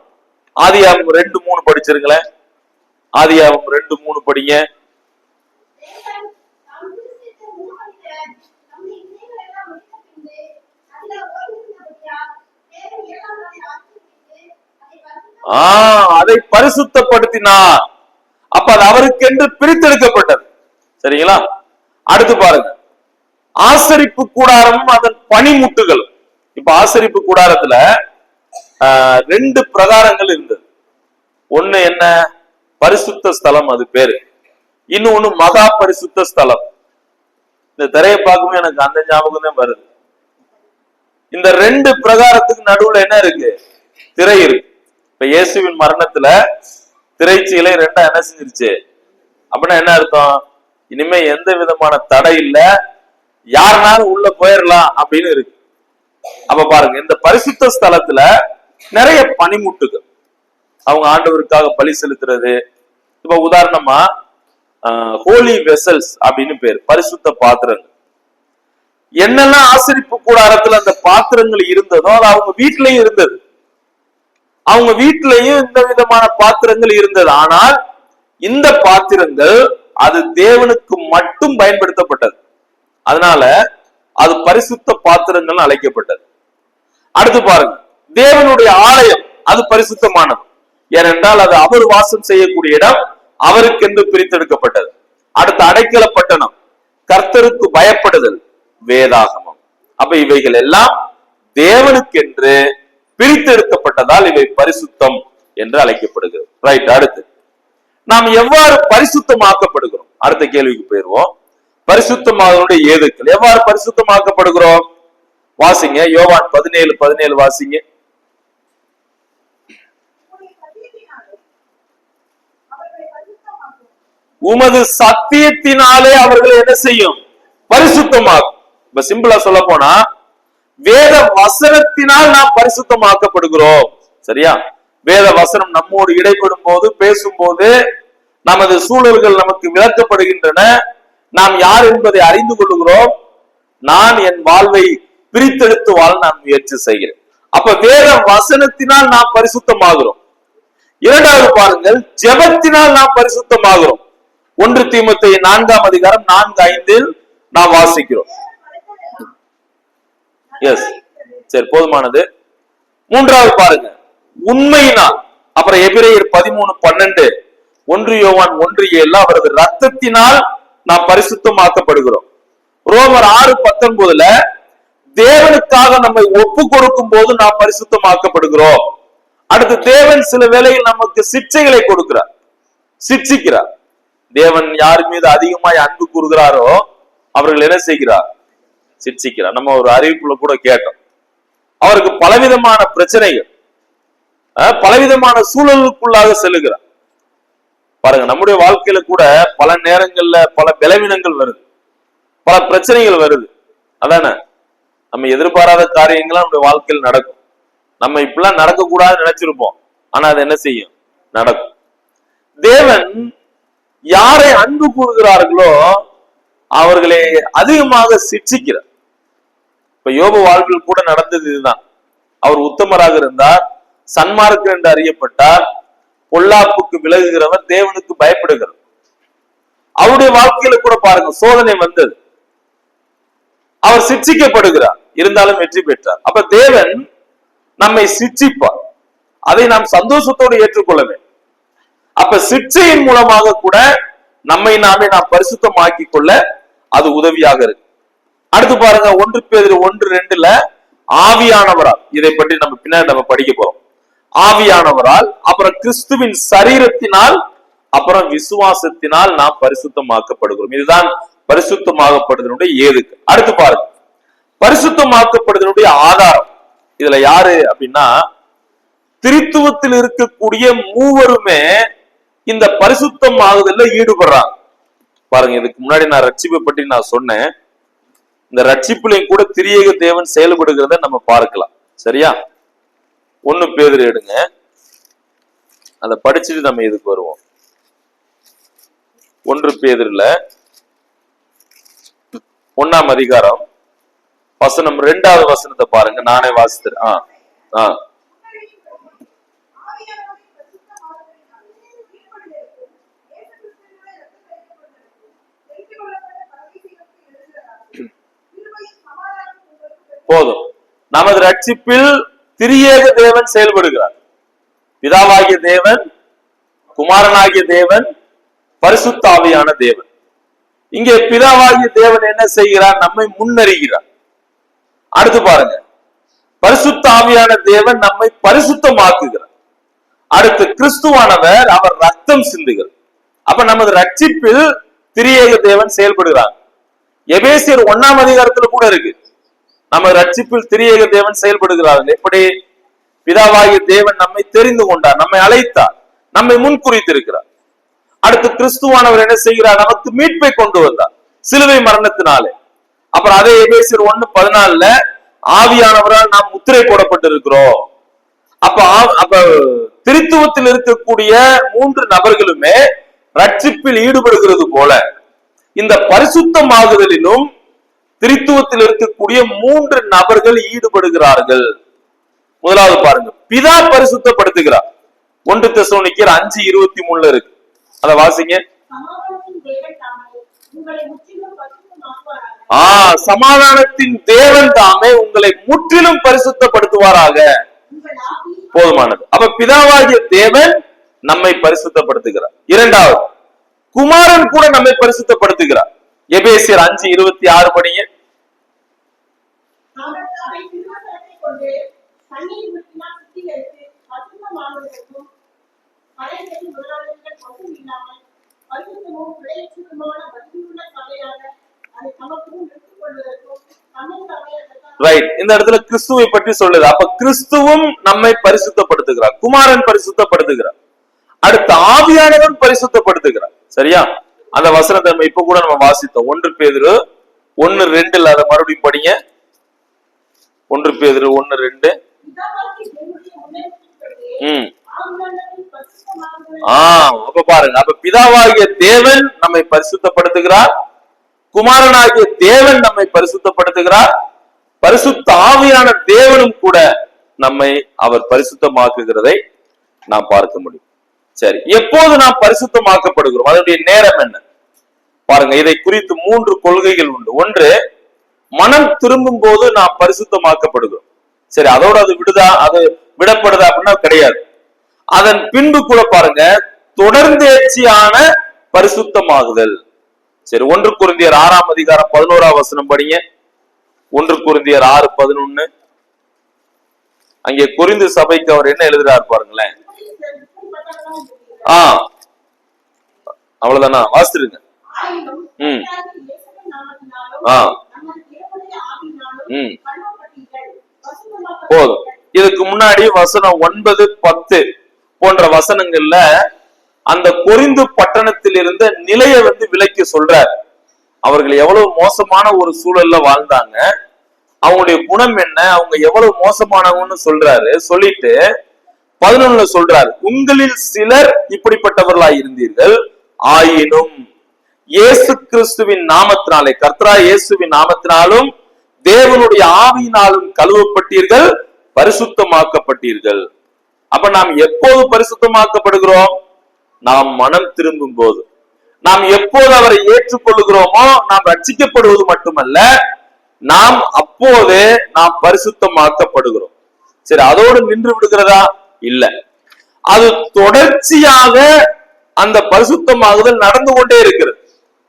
ஆதியாகமம் 2:3 படிச்சிருங்களேன். ஆதியாகமம் 2:3 படிங்க. அதை பரிசுத்தப்படுத்தினார். அப்ப அது அவருக்கென்று பிரித்தெடுக்கப்பட்டது. சரிங்களா? அடுத்து பாருங்க, ஆசரிப்பு கூடாரமும் அதன் பனிமுட்டுகள். இப்ப ஆசரிப்பு கூடாரத்துல 2 பிரகாரங்கள் இருந்தது. ஒண்ணு என்ன? பரிசுத்த ஸ்தலம், அது பேரு. இன்னொன்னு மகா பரிசுத்த ஸ்தலம். இந்த திரையை பார்க்கும்போது எனக்கு அந்த ஞாபகம் தான் வருது. இந்த 2 பிரகாரத்துக்கு நடுவுல என்ன இருக்கு? திரை இருக்கு. இப்ப இயேசுவின் மரணத்துல திரைச்சீலை 2 என்ன செஞ்சிருச்சு? அப்படின்னா என்ன அர்த்தம்? இனிமே எந்த விதமான தடை இல்ல, யாருனாலும் உள்ள போயிடலாம் அப்படின்னு இருக்கு. அப்ப பாருங்க, இந்த பரிசுத்த ஸ்தலத்துல நிறைய பனிமுட்டுகள், அவங்க ஆண்டவருக்காக பலி செலுத்துறது. இப்ப உதாரணமா ஹோலி வெசல்ஸ் அப்படின்னு பேர், பரிசுத்த பாத்திரங்கள். என்னெல்லாம் ஆசரிப்பு கூடாரத்துல அந்த பாத்திரங்கள் இருந்ததோ அது அவங்க வீட்டிலையும் இருந்தது. அவங்க வீட்டிலையும் இந்த விதமான பாத்திரங்கள் இருந்தது. ஆனால் இந்த பாத்திரங்கள் அது தேவனுக்கு மட்டும் பயன்படுத்தப்பட்டது. அதனால அது பரிசுத்த பாத்திரங்கள் அழைக்கப்பட்டது. அடுத்து பாருங்க, தேவனுடைய ஆலயம் அது பரிசுத்தமானது. ஏனென்றால் அது அவர் வாசம் செய்யக்கூடிய இடம், அவருக்கென்று பிரித்தெடுக்கப்பட்டது. அடுத்து அடைக்கல பட்டணம், கர்த்தருக்கு பயப்படுதல், வேதாகமம். அப்ப இவைகள் எல்லாம் தேவனுக்கென்று பிரித்தெடுக்கப்பட்டதால் இவை பரிசுத்தம் என்று அழைக்கப்படுகிறது. ரைட். அடுத்து நாம் எவ்வாறு பரிசுத்தமாக்கப்படுகிறோம்? அடுத்த கேள்விக்கு போயிருவோம். பரிசுத்தமாவதனுடைய ஏதுக்கள். எவ்வாறு பரிசுத்தமாக்கப்படுகிறோம்? வாசிங்க, யோவான் 17:17 வாசிங்க. உமது சத்தியத்தினாலே அவர்கள் என்ன செய்யும்? பரிசுத்தமாகும். இப்ப சிம்பிளா சொல்ல போனா வேத வசனத்தினால் நாம் பரிசுத்தமாக்கப்படுகிறோம். சரியா? வேத வசனம் நம்மோடு இடைப்படும் போது, பேசும்போது நமது சூழல்கள் நமக்கு விளக்கப்படுகின்றன. நாம் யார் என்பதை அறிந்து கொள்கிறோம். நான் என் வாழ்வை பிரித்தெடுத்து வாழ நான் முயற்சி செய்கிறேன். அப்ப வேத வசனத்தினால் நாம் பரிசுத்தமாகிறோம். இரண்டாவது பாருங்கள், ஜெபத்தினால் நாம் பரிசுத்தமாகிறோம். 1 தீமோத்தேயு 4:4-5 நாம் வாசிக்கிறோம். எஸ், சரி, போதுமானது. மூன்றாவது பாருங்க, உண்மையினால். அப்புறம் எபிரேயர் 13:12, 1 யோவான் 1:7 அவரது ரத்தத்தினால் நாம் பரிசுத்தமாக்கப்படுகிறோம். ரோமர் 6:19 தேவனுக்காக நம்மை ஒப்பு கொடுக்கும் போது நாம் பரிசுத்தமாக்கப்படுகிறோம். அடுத்து தேவன் சில வேளையில் நமக்கு சிக்ஷைகளை கொடுக்கிறார், சிக்ஷிக்கிறார். தேவன் யார் மீது அதிகமாய் அன்பு கூறுகிறாரோ அவர்கள் என்ன செய்கிறார்? சிக்ஷிக்கிறார். நம்ம ஒரு அறிவிப்புல கூட கேட்டோம், அவருக்கு பலவிதமான பிரச்சனைகள், பலவிதமான சூழலுக்குள்ளாக செல்லுகிறார். பாருங்க, நம்முடைய வாழ்க்கையில கூட பல நேரங்கள்ல பல பலவீனங்கள் வருது, பல பிரச்சனைகள் வருது. அதானே, நம்ம எதிர்பாராத காரியங்கள்லாம் நம்முடைய வாழ்க்கையில் நடக்கும். நம்ம இப்பெல்லாம் நடக்கக்கூடாதுன்னு நினைச்சிருப்போம், ஆனா அது என்ன செய்யும்? நடக்கும். தேவன் யாரை அன்பு கூறுகிறார்களோ அவர்களை அதிகமாக சிக்ஷிக்கிறார். இப்ப யோபு வாழ்வில் கூட நடந்தது இதுதான். அவர் உத்தமராக இருந்தார், சன்மார்க்கர் என்று அறியப்பட்டார், பொல்லாப்புக்கு விலகுகிறவர், தேவனுக்கு பயப்படுகிறார். அவருடைய வாழ்க்கையில கூட பாருங்க, சோதனை வந்தது, அவர் சிக்ஷிக்கப்படுகிறார், இருந்தாலும் வெற்றி பெற்றார். அப்ப தேவன் நம்மை சிக்ஷிப்பார், அதை நாம் சந்தோஷத்தோடு ஏற்றுக்கொள்ள வேண்டும். அப்ப சிக்ஷையின் மூலமாக கூட நம்மை நாமே நாம் பரிசுத்தமாக்கி கொள்ள அது உதவியாக இருக்கு. அடுத்து பாருங்க, 1 பேதுரு 1:2 ஆவியானவரால், இதை பற்றி நம்ம பின்னாடி நம்ம படிக்க போறோம். ஆவியானவரால், அப்புறம் கிறிஸ்துவின் சரீரத்தினால், அப்புறம் விசுவாசத்தினால் நாம் பரிசுத்தமாக்கப்படுகிறோம். இதுதான் பரிசுத்தமாக்கப்படுதலுடைய ஏதுக்கு. அடுத்து பாருங்க, பரிசுத்தமாக்கப்படுதலுடைய ஆதாரம். இதுல யாரு அப்படின்னா, திரித்துவத்தில் இருக்கக்கூடிய மூவருமே இந்த பரிசுத்தம் ஆகுதல்ல ஈடுபடுறாங்க. பாருங்க, இதுக்கு முன்னாடி நான் ரட்சிப்பை பற்றி நான் சொன்னேன். இந்த ரட்சிப்புலையும் கூட திரியேக தேவன் செயல்படுகிறத நம்ம பார்க்கலாம். சரியா? 1 பேதுரு எடுங்க, அதை படிச்சுட்டு நம்ம இதுக்கு வருவோம். 1 பேதுருல 1ஆம் அதிகாரம் வசனம் 2வது வசனத்தை பாருங்க, நானே வாசித்தேன். போதும். நமது ரட்சிப்பில் திரியேக தேவன் செயல்படுகிறார். பிதாவாகிய தேவன், குமாரனாகிய தேவன், பரிசுத்த ஆவியான தேவன். இங்கே பிதாவாகிய தேவன் என்ன செய்கிறார்? நம்மை முன்னறிகிறார். அடுத்து பாருங்க, பரிசுத்த ஆவியான தேவன் நம்மை பரிசுத்தமாக்குகிறார். அடுத்து கிறிஸ்துவானவர் அவர் ரத்தம் சிந்துகிறார். அப்ப நமது ரட்சிப்பில் திரியேக தேவன் செயல்படுகிறார். எபேசியர் 1ஆம் அதிகாரத்துல கூட இருக்கு, நம்ம ரட்சிப்பில் திரியேக தேவன் செயல்படுகிறார்கள். எப்படி? பிதாவாகிய தேவன் நம்மை தெரிந்து கொண்டார், நம்மை அழைத்தார், நம்மை முன்குறித்திருக்கிறார். அடுத்து கிறிஸ்துவானவர் என்ன செய்கிறார்? நமக்கு மீட்பை கொண்டு வந்தார் சிலுவை மரணத்தினாலே. அப்புறம் அதே எபேசியர் 1:14 ஆவியானவரால் நாம் முத்திரை போடப்பட்டிருக்கிறோம். அப்ப திரித்துவத்தில் இருக்கக்கூடிய 3 நபர்களுமே ரட்சிப்பில் ஈடுபடுகிறது போல இந்த பரிசுத்தமாகுதலிலும் திரித்துவத்தில் இருக்கக்கூடிய 3 நபர்கள் ஈடுபடுகிறார்கள். முதலாவது பாருங்க, பிதா பரிசுத்தப்படுத்துகிறார். 1 தெசலோனிக்கேயர் 5:23 இருக்கு, அத வாசிங்க. சமாதானத்தின் தேவன் தாமே உங்களை முற்றிலும் பரிசுத்தப்படுத்துவாராக. போதுமானது. அப்ப பிதாவாகிய தேவன் நம்மை பரிசுத்தப்படுத்துகிறார். இரண்டாவது, குமாரன் கூட நம்மை பரிசுத்தப்படுத்துகிறார். எபேசியர் 5:26 படிங்க. ரைட். இந்த இடத்துல கிறிஸ்துவை பற்றி சொல்லுது. அப்ப கிறிஸ்துவும் நம்மை பரிசுத்தப்படுத்துகிறார், குமாரன் பரிசுத்தப்படுத்துகிறார், அடுத்த ஆவியானவன் பரிசுத்தப்படுத்துகிறார். சரியா? அந்த வசனத்தை இப்ப கூட நம்ம வாசித்தோம். 1 பேதுரு 1:2 அதை மறுபடியும் படிங்க. 1 பேதுரு 1:2. அப்ப பாருங்க, அப்ப பிதாவாகிய தேவன் நம்மை பரிசுத்தப்படுத்துகிறார், குமாரனாகிய தேவன் நம்மை பரிசுத்தப்படுத்துகிறார், பரிசுத்த ஆவியான தேவனும் கூட நம்மை அவர் பரிசுத்தமாக்குகிறதை நாம் பார்க்க முடியும். சரி, எப்போது நாம் பரிசுத்தமாக்கப்படுகிறோம், அதனுடைய நேரம் என்ன பாருங்க. இதை குறித்து 3 கொள்கைகள் உண்டு. ஒன்று, மனம் திரும்பும் போது நாம் பரிசுத்தமாக்கப்படுகிறோம். சரி, அதோட அது விடப்படுதா அப்படின்னா கிடையாது. அதன் பின்பு கூட பாருங்க, தொடர்ந்தேர்ச்சியான பரிசுத்தமாகுதல். சரி, 1 கொரிந்தியர் 6:11 படிங்க. 1 கொரிந்தியர் 6:11. அங்கே கொரிந்து சபைக்கு அவர் என்ன எழுதுறாரு பாருங்களேன். அவ்வளவுதானா? வாசிருங்க. போதும். இதுக்கு முன்னாடி வசனம் 9, 10 போன்ற வசனங்கள்ல அந்த கொரிந்து பட்டணத்தில் இருந்த நிலையை விலக்கி சொல்றார். அவர்கள் எவ்வளவு மோசமான ஒரு சூழல்ல வாழ்ந்தாங்க, அவங்களுடைய குணம் என்ன, அவங்க எவ்வளவு மோசமானவங்கன்னு சொல்றாரு. சொல்லிட்டு 11 சொல்றாரு, உங்களில் சிலர் இப்படிப்பட்டவர்களாய் இருந்தீர்கள், ஆயினும் இயேசு கிறிஸ்துவின் நாமத்தினாலே, கர்த்தரா இயேசுவின் நாமத்தினாலும் தேவனுடைய ஆவியினாலும் கழுவப்பட்டீர்கள், பரிசுத்தமாக்கப்பட்டீர்கள். அப்ப நாம் எப்போது பரிசுத்தமாக்கப்படுகிறோம்? நாம் மனம் திரும்பும் போது. நாம் எப்போது அவரை ஏற்றுக்கொள்கிறோமோ நாம் ரட்சிக்கப்படுவது மட்டுமல்ல, நாம் அப்போதே நாம் பரிசுத்தமாக்கப்படுகிறோம். சரி, அதோடு நின்று விடுகிறதா? இல்ல, அது தொடர்ச்சியாக அந்த பரிசுத்தமாகுதல் நடந்து கொண்டே இருக்கிறது.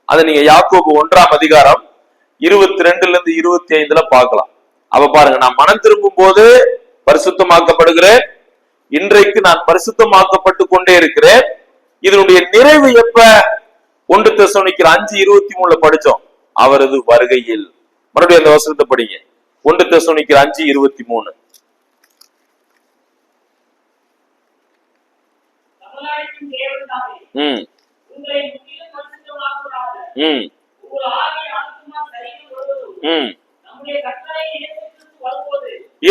அதை நீங்க யாக்கோபு 1:22-25 பார்க்கலாம். அப்ப பாருங்க, நான் மனம் திரும்பும் போது பரிசுத்தமாக்கப்படுகிறேன், இன்றைக்கு நான் பரிசுத்தமாக்கப்பட்டு கொண்டே இருக்கிறேன். இதனுடைய நிறைவு எப்ப? 1 தெசலோனிக்கர் 5:23 படிச்சோம், அவரது வருகையில். மறுபடியும் அந்த வசனத்தை படிங்க. 1 தெசலோனிக்கர் 5:23.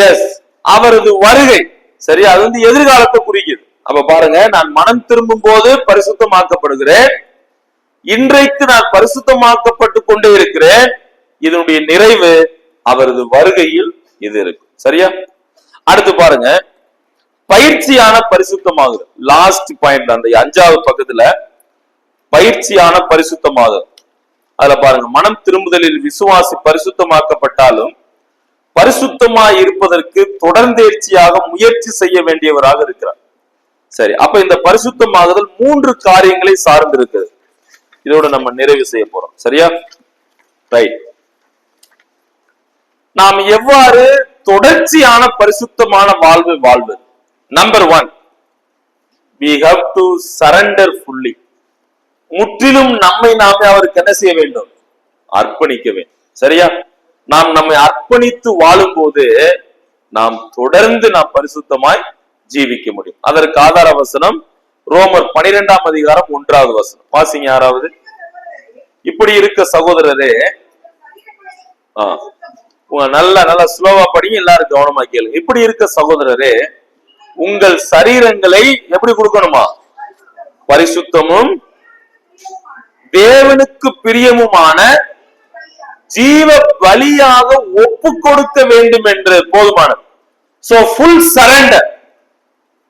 எஸ், அவரது வருகை. சரி, அது எதிர்காலத்தை குறிக்குது. அப்ப பாருங்க, நான் மனம் திரும்பும் போது பரிசுத்தமாக்கப்படுகிறேன், இன்றைக்கு நான் பரிசுத்தமாக்கப்பட்டு கொண்டே இருக்கிறேன். இதனுடைய நிறைவு அவரது வருகையில் இது இருக்கு. சரியா? அடுத்து பாருங்க, பயிற்சியான பரிசுத்தமாகுது. லாஸ்ட் பாயிண்ட், அந்த 5வது பக்கத்துல பயிற்சியான பரிசுத்தமாகுது. அதுல பாருங்க, மனம் திரும்புதலில் விசுவாசி பரிசுத்தமாக்கப்பட்டாலும் பரிசுத்தமாய் இருப்பதற்கு தொடர்ந்தேர்ச்சியாக முயற்சி செய்ய வேண்டியவராக இருக்கிறார். சரி, அப்ப இந்த பரிசுத்தமாகுதல் 3 காரியங்களை சார்ந்து இருக்குது. இதோட நம்ம நிறைவு செய்ய போறோம். சரியா? ரைட். நாம் எவ்வாறு தொடர்ச்சியான பரிசுத்தமான வாழ்வு வாழ்வது? Number 1, we have to surrender fully. முற்றிலும் நம்மை நாமே அவருக்கு என்ன செய்ய வேண்டும்? அர்ப்பணிக்க வேண்டும். சரியா? நாம் நம்மை அர்ப்பணித்து வாழும் போது நாம் தொடர்ந்து பரிசுத்தமாய் ஜீவிக்க முடியும். அதற்கு ஆதார வசனம் ரோமர் 12:1 வாசிங்க. யாராவது? இப்படி இருக்க சகோதரரே, நல்லா ஸ்லோவா படிங்க, எல்லாரும் கவனமா கேளுங்க. இப்படி இருக்க சகோதரரே, உங்கள் சரீரங்களை எப்படி கொடுக்கணுமா? பரிசுத்தமும் தேவனுக்கு பிரியமுமான ஜீவ பலியாக ஒப்பு கொடுக்க வேண்டும் என்று போதுமானது. So full surrender.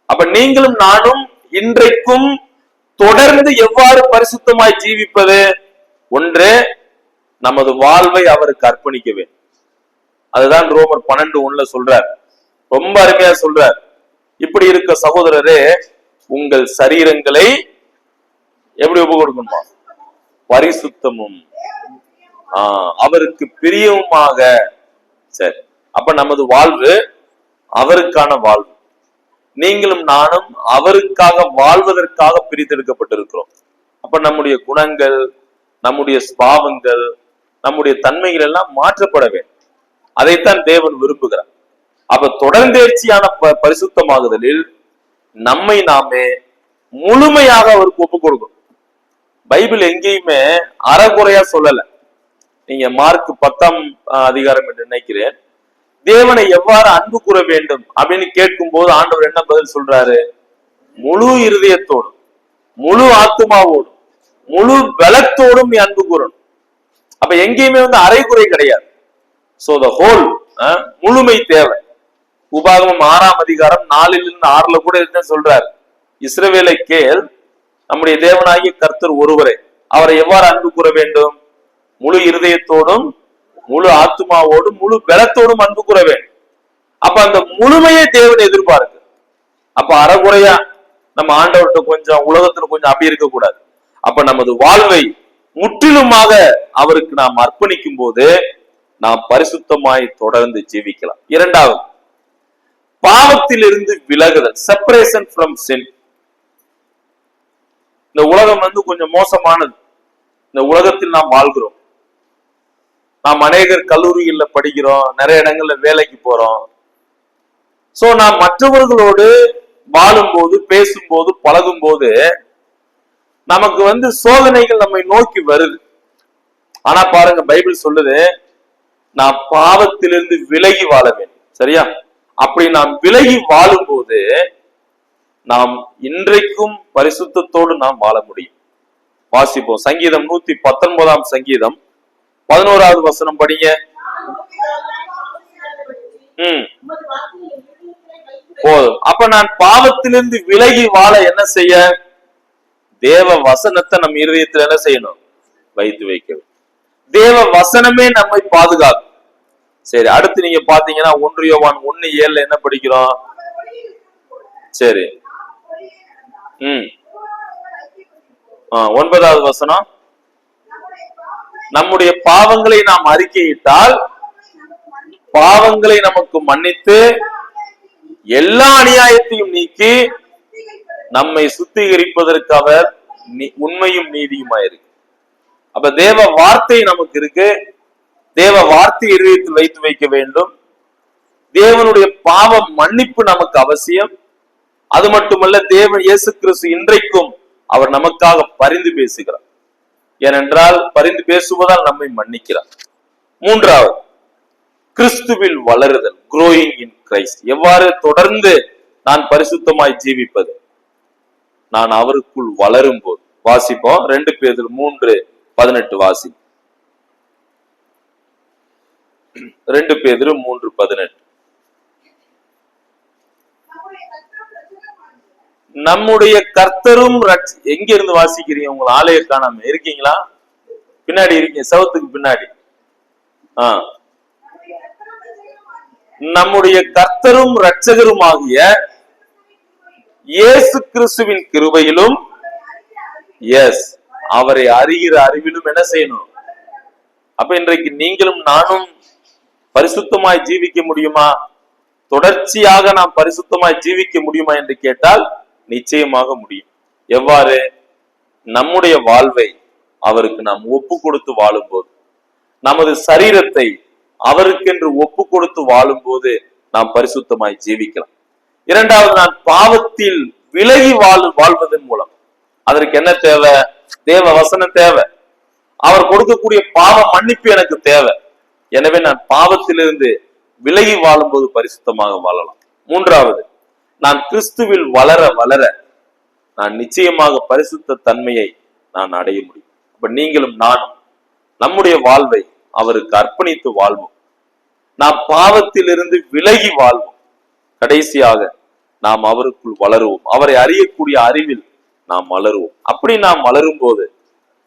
அப்ப நீங்களும் நானும் இன்றைக்கும் தொடர்ந்து எவ்வாறு பரிசுத்தமாய் ஜீவிப்பது? ஒன்று, நமது வாழ்வை அவருக்கு அர்ப்பணிக்க வேண்டும். அதுதான் ரோமர் 12:1 சொல்றார். ரொம்ப அருமையா சொல்றார். இப்படி இருக்க சகோதரரே, உங்கள் சரீரங்களை எப்படி ஒப்பு கொடுக்கணுமா? பரிசுத்தமும் அவருக்கு பிரியவுமாக. சரி, அப்ப நமது வாழ்வு அவருக்கான வாழ்வு. நீங்களும் நானும் அவருக்காக வாழ்வதற்காக பிரித்தெடுக்கப்பட்டிருக்கிறோம். அப்ப நம்முடைய குணங்கள், நம்முடைய ஸ்பாவங்கள், நம்முடைய தன்மைகள் எல்லாம் மாற்றப்பட வேண்டும். அதைத்தான் தேவன் விரும்புகிறார். அப்ப தொடர்ந்தேர்ச்சியான பரிசுத்தமாகுதலில் நம்மை நாமே முழுமையாக அவருக்கு ஒப்பு கொடுக்கணும். பைபிள் எங்கேயுமே அறகுறையா சொல்லல. நீங்க மார்க் 10ஆம் அதிகாரம் என்று நினைக்கிறேன், தேவனை எவ்வாறு அன்பு கூற வேண்டும் அப்படின்னு கேட்கும் போது ஆண்டவர் என்ன பதில் சொல்றாரு? முழு இருதயத்தோடும், முழு ஆத்மாவோடும், முழு பலத்தோடும் நீ அன்பு கூறணும். அப்ப எங்கேயுமே அரைகுறை கிடையாது. சோ த ஹோல், முழுமை தேவை. உபாகமம் 6ஆம் அதிகாரம் 4-6 கூட என்ன சொல்றாரு? இஸ்ரவேலை கேள், நம்முடைய தேவனாகிய கர்த்தர் ஒருவரே, அவரை எவ்வாறு அன்பு கூற வேண்டும்? முழு இருதயத்தோடும், முழு ஆத்மாவோடும், முழு பலத்தோடும் அன்பு கூற வேண்டும். அப்ப அந்த முழுமையை தேவன் எதிர்பார்க்கு. அப்ப அறகுறையா நம்ம ஆண்டவர்கிட்ட கொஞ்சம், உலகத்துல கொஞ்சம் அப்படி இருக்கக்கூடாது. அப்ப நமது வாழ்வை முற்றிலுமாக அவருக்கு நாம் அர்ப்பணிக்கும் போது நாம் பரிசுத்தமாய் தொடர்ந்து ஜீவிக்கலாம். இரண்டாவது, பாவத்திலிருந்து விலகுதல், செப்பரேஷன் ஃப்ரம் சின். இந்த உலகம் கொஞ்சம் மோசமானது. இந்த உலகத்தில் நாம் வாழ்கிறோம். நாம் அநேகர் கல்லூரிகள்ல படிக்கிறோம், நிறைய இடங்கள்ல வேலைக்கு போறோம். சோ நாம் மற்றவர்களோடு வாழும்போது, பேசும்போது, பழகும் போது நமக்கு சோதனைகள் நம்மை நோக்கி வருது. ஆனா பாருங்க, பைபிள் சொல்லுது நான் பாவத்திலிருந்து விலகி வாழ வேண்டும். சரியா? அப்படி நாம் விலகி வாழும் போது நாம் இன்றைக்கும் பரிசுத்தத்தோடு நாம் வாழ முடியும். வாசிப்போம். சங்கீதம் 119ஆம் சங்கீதம் 11வது வசனம் படிங்க. போதும். அப்ப நான் பாவத்திலிருந்து விலகி வாழ என்ன செய்ய? தேவ வசனத்தை நம்ம இருதயத்தில் என்ன செய்யணும்? வைத்து வைக்க. தேவ வசனமே நம்மை பாதுகாக்கும். சரி, அடுத்து நீங்க பாத்தீங்கன்னா 1 யோவான் 1:7 என்ன படிக்கிறோம்? சரி, 9வது வசனம், நம்முடைய பாவங்களை நாம் அறிக்கையிட்டால் பாவங்களை நமக்கு மன்னித்து எல்லா அநியாயத்தையும் நீக்கி நம்மை சுத்திகரிப்பதற்கு அவர் உண்மையும் நீதியுமாயிருக்கு. அப்ப தேவ வார்த்தை நமக்கு இருக்கு. தேவ வார்த்தை இருதயத்தில் வைத்து வைக்க வேண்டும். தேவனுடைய பாவ மன்னிப்பு நமக்கு அவசியம். அது மட்டுமல்ல, தேவன் இயேசு கிறிஸ்து இன்றைக்கும் அவர் நமக்காக பரிந்து பேசுகிறார். ஏனென்றால் பரிந்து பேசுவதால் நம்மை மன்னிக்கிறார். மூன்றாவது, கிறிஸ்துவில் வளருதல், growing in Christ. எவ்வாறு தொடர்ந்து நான் பரிசுத்தமாய் ஜீவிப்பது? நான் அவருக்குள் வளரும் போது. வாசிப்போம். 2 பேதுரு 3:18 வாசி. 2 பேதுரு 3:18. நம்முடைய கர்த்தரும் எங்க இருந்து வாசிக்கிறீங்க? உங்க ஆலய காணாம இருக்கீங்களா? பின்னாடி இருக்கீங்க, சவுத்துக்கு பின்னாடி. நம்முடைய கர்த்தரும் இரட்சகருமாகிய இயேசு கிறிஸ்துவின் கிருபையிலும், எஸ், அவரை அறிகிற அறிவிலும் என்ன செய்யணும்? அப்ப இன்றைக்கு நீங்களும் நானும் பரிசுத்தமாய் ஜீவிக்க முடியுமா? தொடர்ச்சியாக நாம் பரிசுத்தமாய் ஜீவிக்க முடியுமா என்று கேட்டால் நிச்சயமாக முடியும். எவ்வாறு? நம்முடைய வாழ்வை அவருக்கு நாம் ஒப்பு கொடுத்து வாழும் போது, நமது சரீரத்தை அவருக்கென்று ஒப்பு கொடுத்து வாழும் போது நாம் பரிசுத்தமாய் ஜீவிக்கலாம். இரண்டாவது, நான் பாவத்தில் விலகி வாழ்வதன் மூலம். அதற்கு என்ன தேவை? தேவ வசனம் தேவை. அவர் கொடுக்கக்கூடிய பாவ மன்னிப்பு எனக்கு தேவை. எனவே நான் பாவத்திலிருந்து விலகி வாழும்போது பரிசுத்தமாக வாழலாம். மூன்றாவது, நான் கிறிஸ்துவில் வளர வளர நான் நிச்சயமாக பரிசுத்த தன்மையை நான் அடைய முடியும். அப்ப நீங்களும் நானும் நம்முடைய வாழ்வை அவருக்கு அர்ப்பணித்து வாழ்வோம். நாம் பாவத்திலிருந்து விலகி வாழ்வோம். கடைசியாக நாம் அவருக்குள் வளருவோம். அவரை அறியக்கூடிய அறிவில் நாம் வளருவோம். அப்படி நாம் வளரும் போது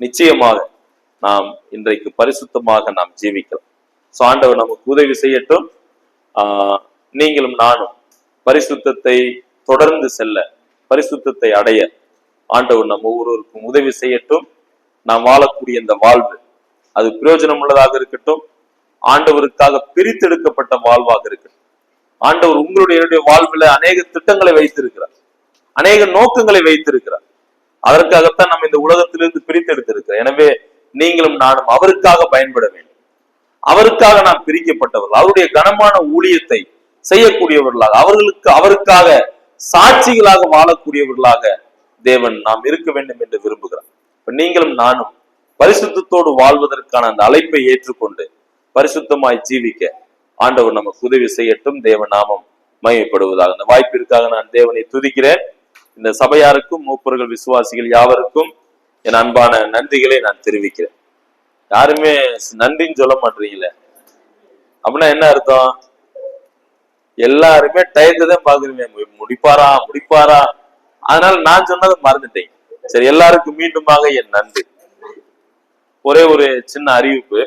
நிச்சயமாக நாம் இன்றைக்கு பரிசுத்தமாக நாம் ஜீவிக்கலாம். ஆண்டவர் நமக்கு உதவி செய்யட்டும். நீங்களும் நானும் பரிசுத்தத்தை தொடர்ந்து செல்ல, பரிசுத்தத்தை அடைய ஆண்டவர் நம்ம ஒவ்வொருவருக்கும் உதவி செய்யட்டும். நாம் வாழக்கூடிய இந்த வாழ்வு அது பிரயோஜனம் உள்ளதாக இருக்கட்டும். ஆண்டவருக்காக பிரித்தெடுக்கப்பட்ட வாழ்வாக இருக்கட்டும். ஆண்டவர் உங்களுடைய வாழ்வுல அநேக திட்டங்களை வைத்திருக்கிறார், அநேக நோக்கங்களை வைத்திருக்கிறார். அதற்காகத்தான் நம்ம இந்த உலகத்திலிருந்து பிரித்தெடுத்திருக்கிறோம். எனவே நீங்களும் நானும் அவருக்காக பயன்பட வேண்டும். அவருக்காக நாம் பிரிக்கப்பட்டவர்கள், அவருடைய கனமான ஊழியத்தை செய்யக்கூடியவர்களாக, அவருக்காக சாட்சிகளாக வாழக்கூடியவர்களாக தேவன் நாம் இருக்க வேண்டும் என்று விரும்புகிறார். நீங்களும் நானும் பரிசுத்தத்தோடு வாழ்வதற்கான அந்த அழைப்பை ஏற்றுக்கொண்டு பரிசுத்தமாய் ஜீவிக்க ஆண்டவர் நமக்கு உதவி செய்யட்டும். தேவ நாமம் மகிமைப்படுவதாக. அந்த வாய்ப்பிற்காக நான் தேவனை துதிக்கிறேன். இந்த சபையாருக்கும் மூப்பர்கள் விசுவாசிகள் யாவருக்கும் என் அன்பான நன்றிகளை நான் தெரிவிக்கிறேன். யாருமே நன்றின்னு சொல்ல மாட்டீங்களே, அப்படின்னா என்ன அர்த்தம்? எல்லாருமே டயத்தை தான் பாக்குறீங்க, முடிப்பாரா. அதனால நான் சொன்னதை மறந்துட்டேன். சரி, எல்லாருக்கும் மீண்டுமாக என் நன்றி. ஒரே ஒரு சின்ன அறிவிப்பு.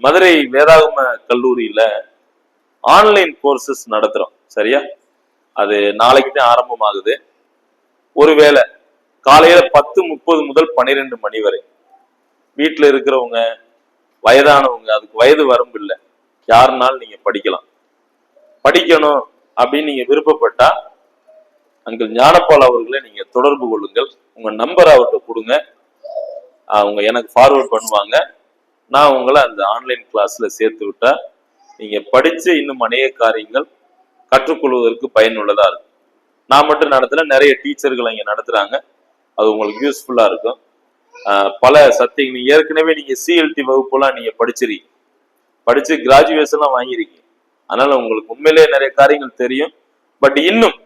மதுரை வேதாகம கல்லூரியில ஆன்லைன் கோர்சஸ் நடத்துறோம். சரியா? அது நாளைக்கு தான் ஆரம்பமாகுது. ஒருவேளை காலையில 10:30 முதல் 12 மணி வரை வீட்டுல இருக்கிறவங்க, வயதானவங்க, அதுக்கு வயது வரம்பு இல்லை, யாருனாலும் நீங்க படிக்கலாம். படிக்கணும் அப்படின்னு நீங்க விருப்பப்பட்டா அங்கிள் ஞானபால் அவர்களை நீங்க தொடர்பு கொள்ளுங்கள். உங்க நம்பர் அவர்கிட்ட கொடுங்க, அவங்க எனக்கு ஃபார்வர்ட் பண்ணுவாங்க. நான் உங்களை அந்த ஆன்லைன் கிளாஸ்ல சேர்த்து விட்டா நீங்க படிச்சு இன்னும் அநேக காரியங்கள் கற்றுக்கொள்வதற்கு பயனுள்ளதா இருக்கும். நான் மட்டும் நடத்தல, நிறைய டீச்சர்கள் இங்க நடத்துறாங்க. அது உங்களுக்கு யூஸ்ஃபுல்லா இருக்கும். பல சத்தியம் நீங்க ஏற்கனவே நீங்க சிஎல்டி வகுப்புலாம் நீங்க படிச்சு கிராஜுவேஷன்லாம் வாங்கியிருக்கீங்க. அதனால உங்களுக்கு உண்மையிலேயே நிறைய காரியங்கள் தெரியும். பட் இன்னும்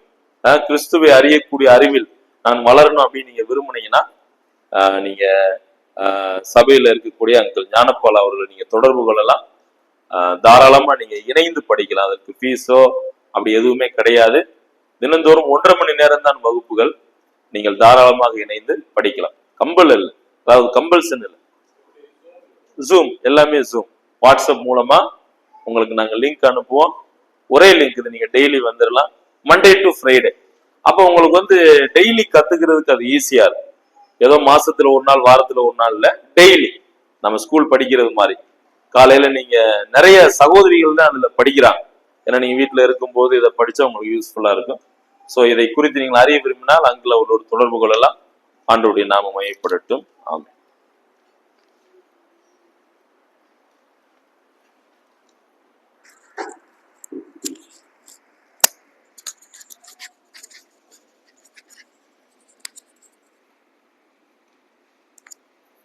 கிறிஸ்துவை அறியக்கூடிய அறிவில் நான் வளரணும் அப்படின்னு நீங்க விரும்புனீங்கன்னா நீங்க சபையில இருக்கக்கூடிய அங்கிள் ஞானபால் அவர்களை நீங்க தொடர்பு கொள்ளலாம். தாராளமா நீங்க இணைந்து படிக்கலாம். அதற்கு ஃபீஸோ அப்படி எதுவுமே கிடையாது. தினந்தோறும் 1.5 மணி நேரம் தான் வகுப்புகள். நீங்கள் தாராளமாக இணைந்து படிக்கலாம். கம்பல் இல்லை, அதாவது கம்பல்சன் இல்லை. ஜூம், எல்லாமே ஜூம். வாட்ஸ்அப் மூலமா உங்களுக்கு நாங்க லிங்க் அனுப்புவோம். ஒரே லிங்க் இது, நீங்க டெய்லி வந்துடலாம். Monday to Friday. அப்போ உங்களுக்கு டெய்லி கத்துக்கிறதுக்கு அது ஈஸியா இருக்கும். ஏதோ மாசத்துல ஒரு நாள், வாரத்துல ஒரு நாள் இல்ல, டெய்லி நம்ம ஸ்கூல் படிக்கிறது மாதிரி. காலையில நீங்க நிறைய சகோதரிகள் தான் அதுல படிக்கிறாங்க. ஏன்னா நீங்க வீட்டுல இருக்கும்போது இதை படிச்சா உங்களுக்கு யூஸ்ஃபுல்லா இருக்கும். சோ இதை குறித்து நீங்கள் அறிய விரும்பினால் அங்கிள் அவரோடு தொடர்பு கொள்ளலாம். ஆண்டவருடைய நாமம் மகிமைப்படட்டும். ஆமென்.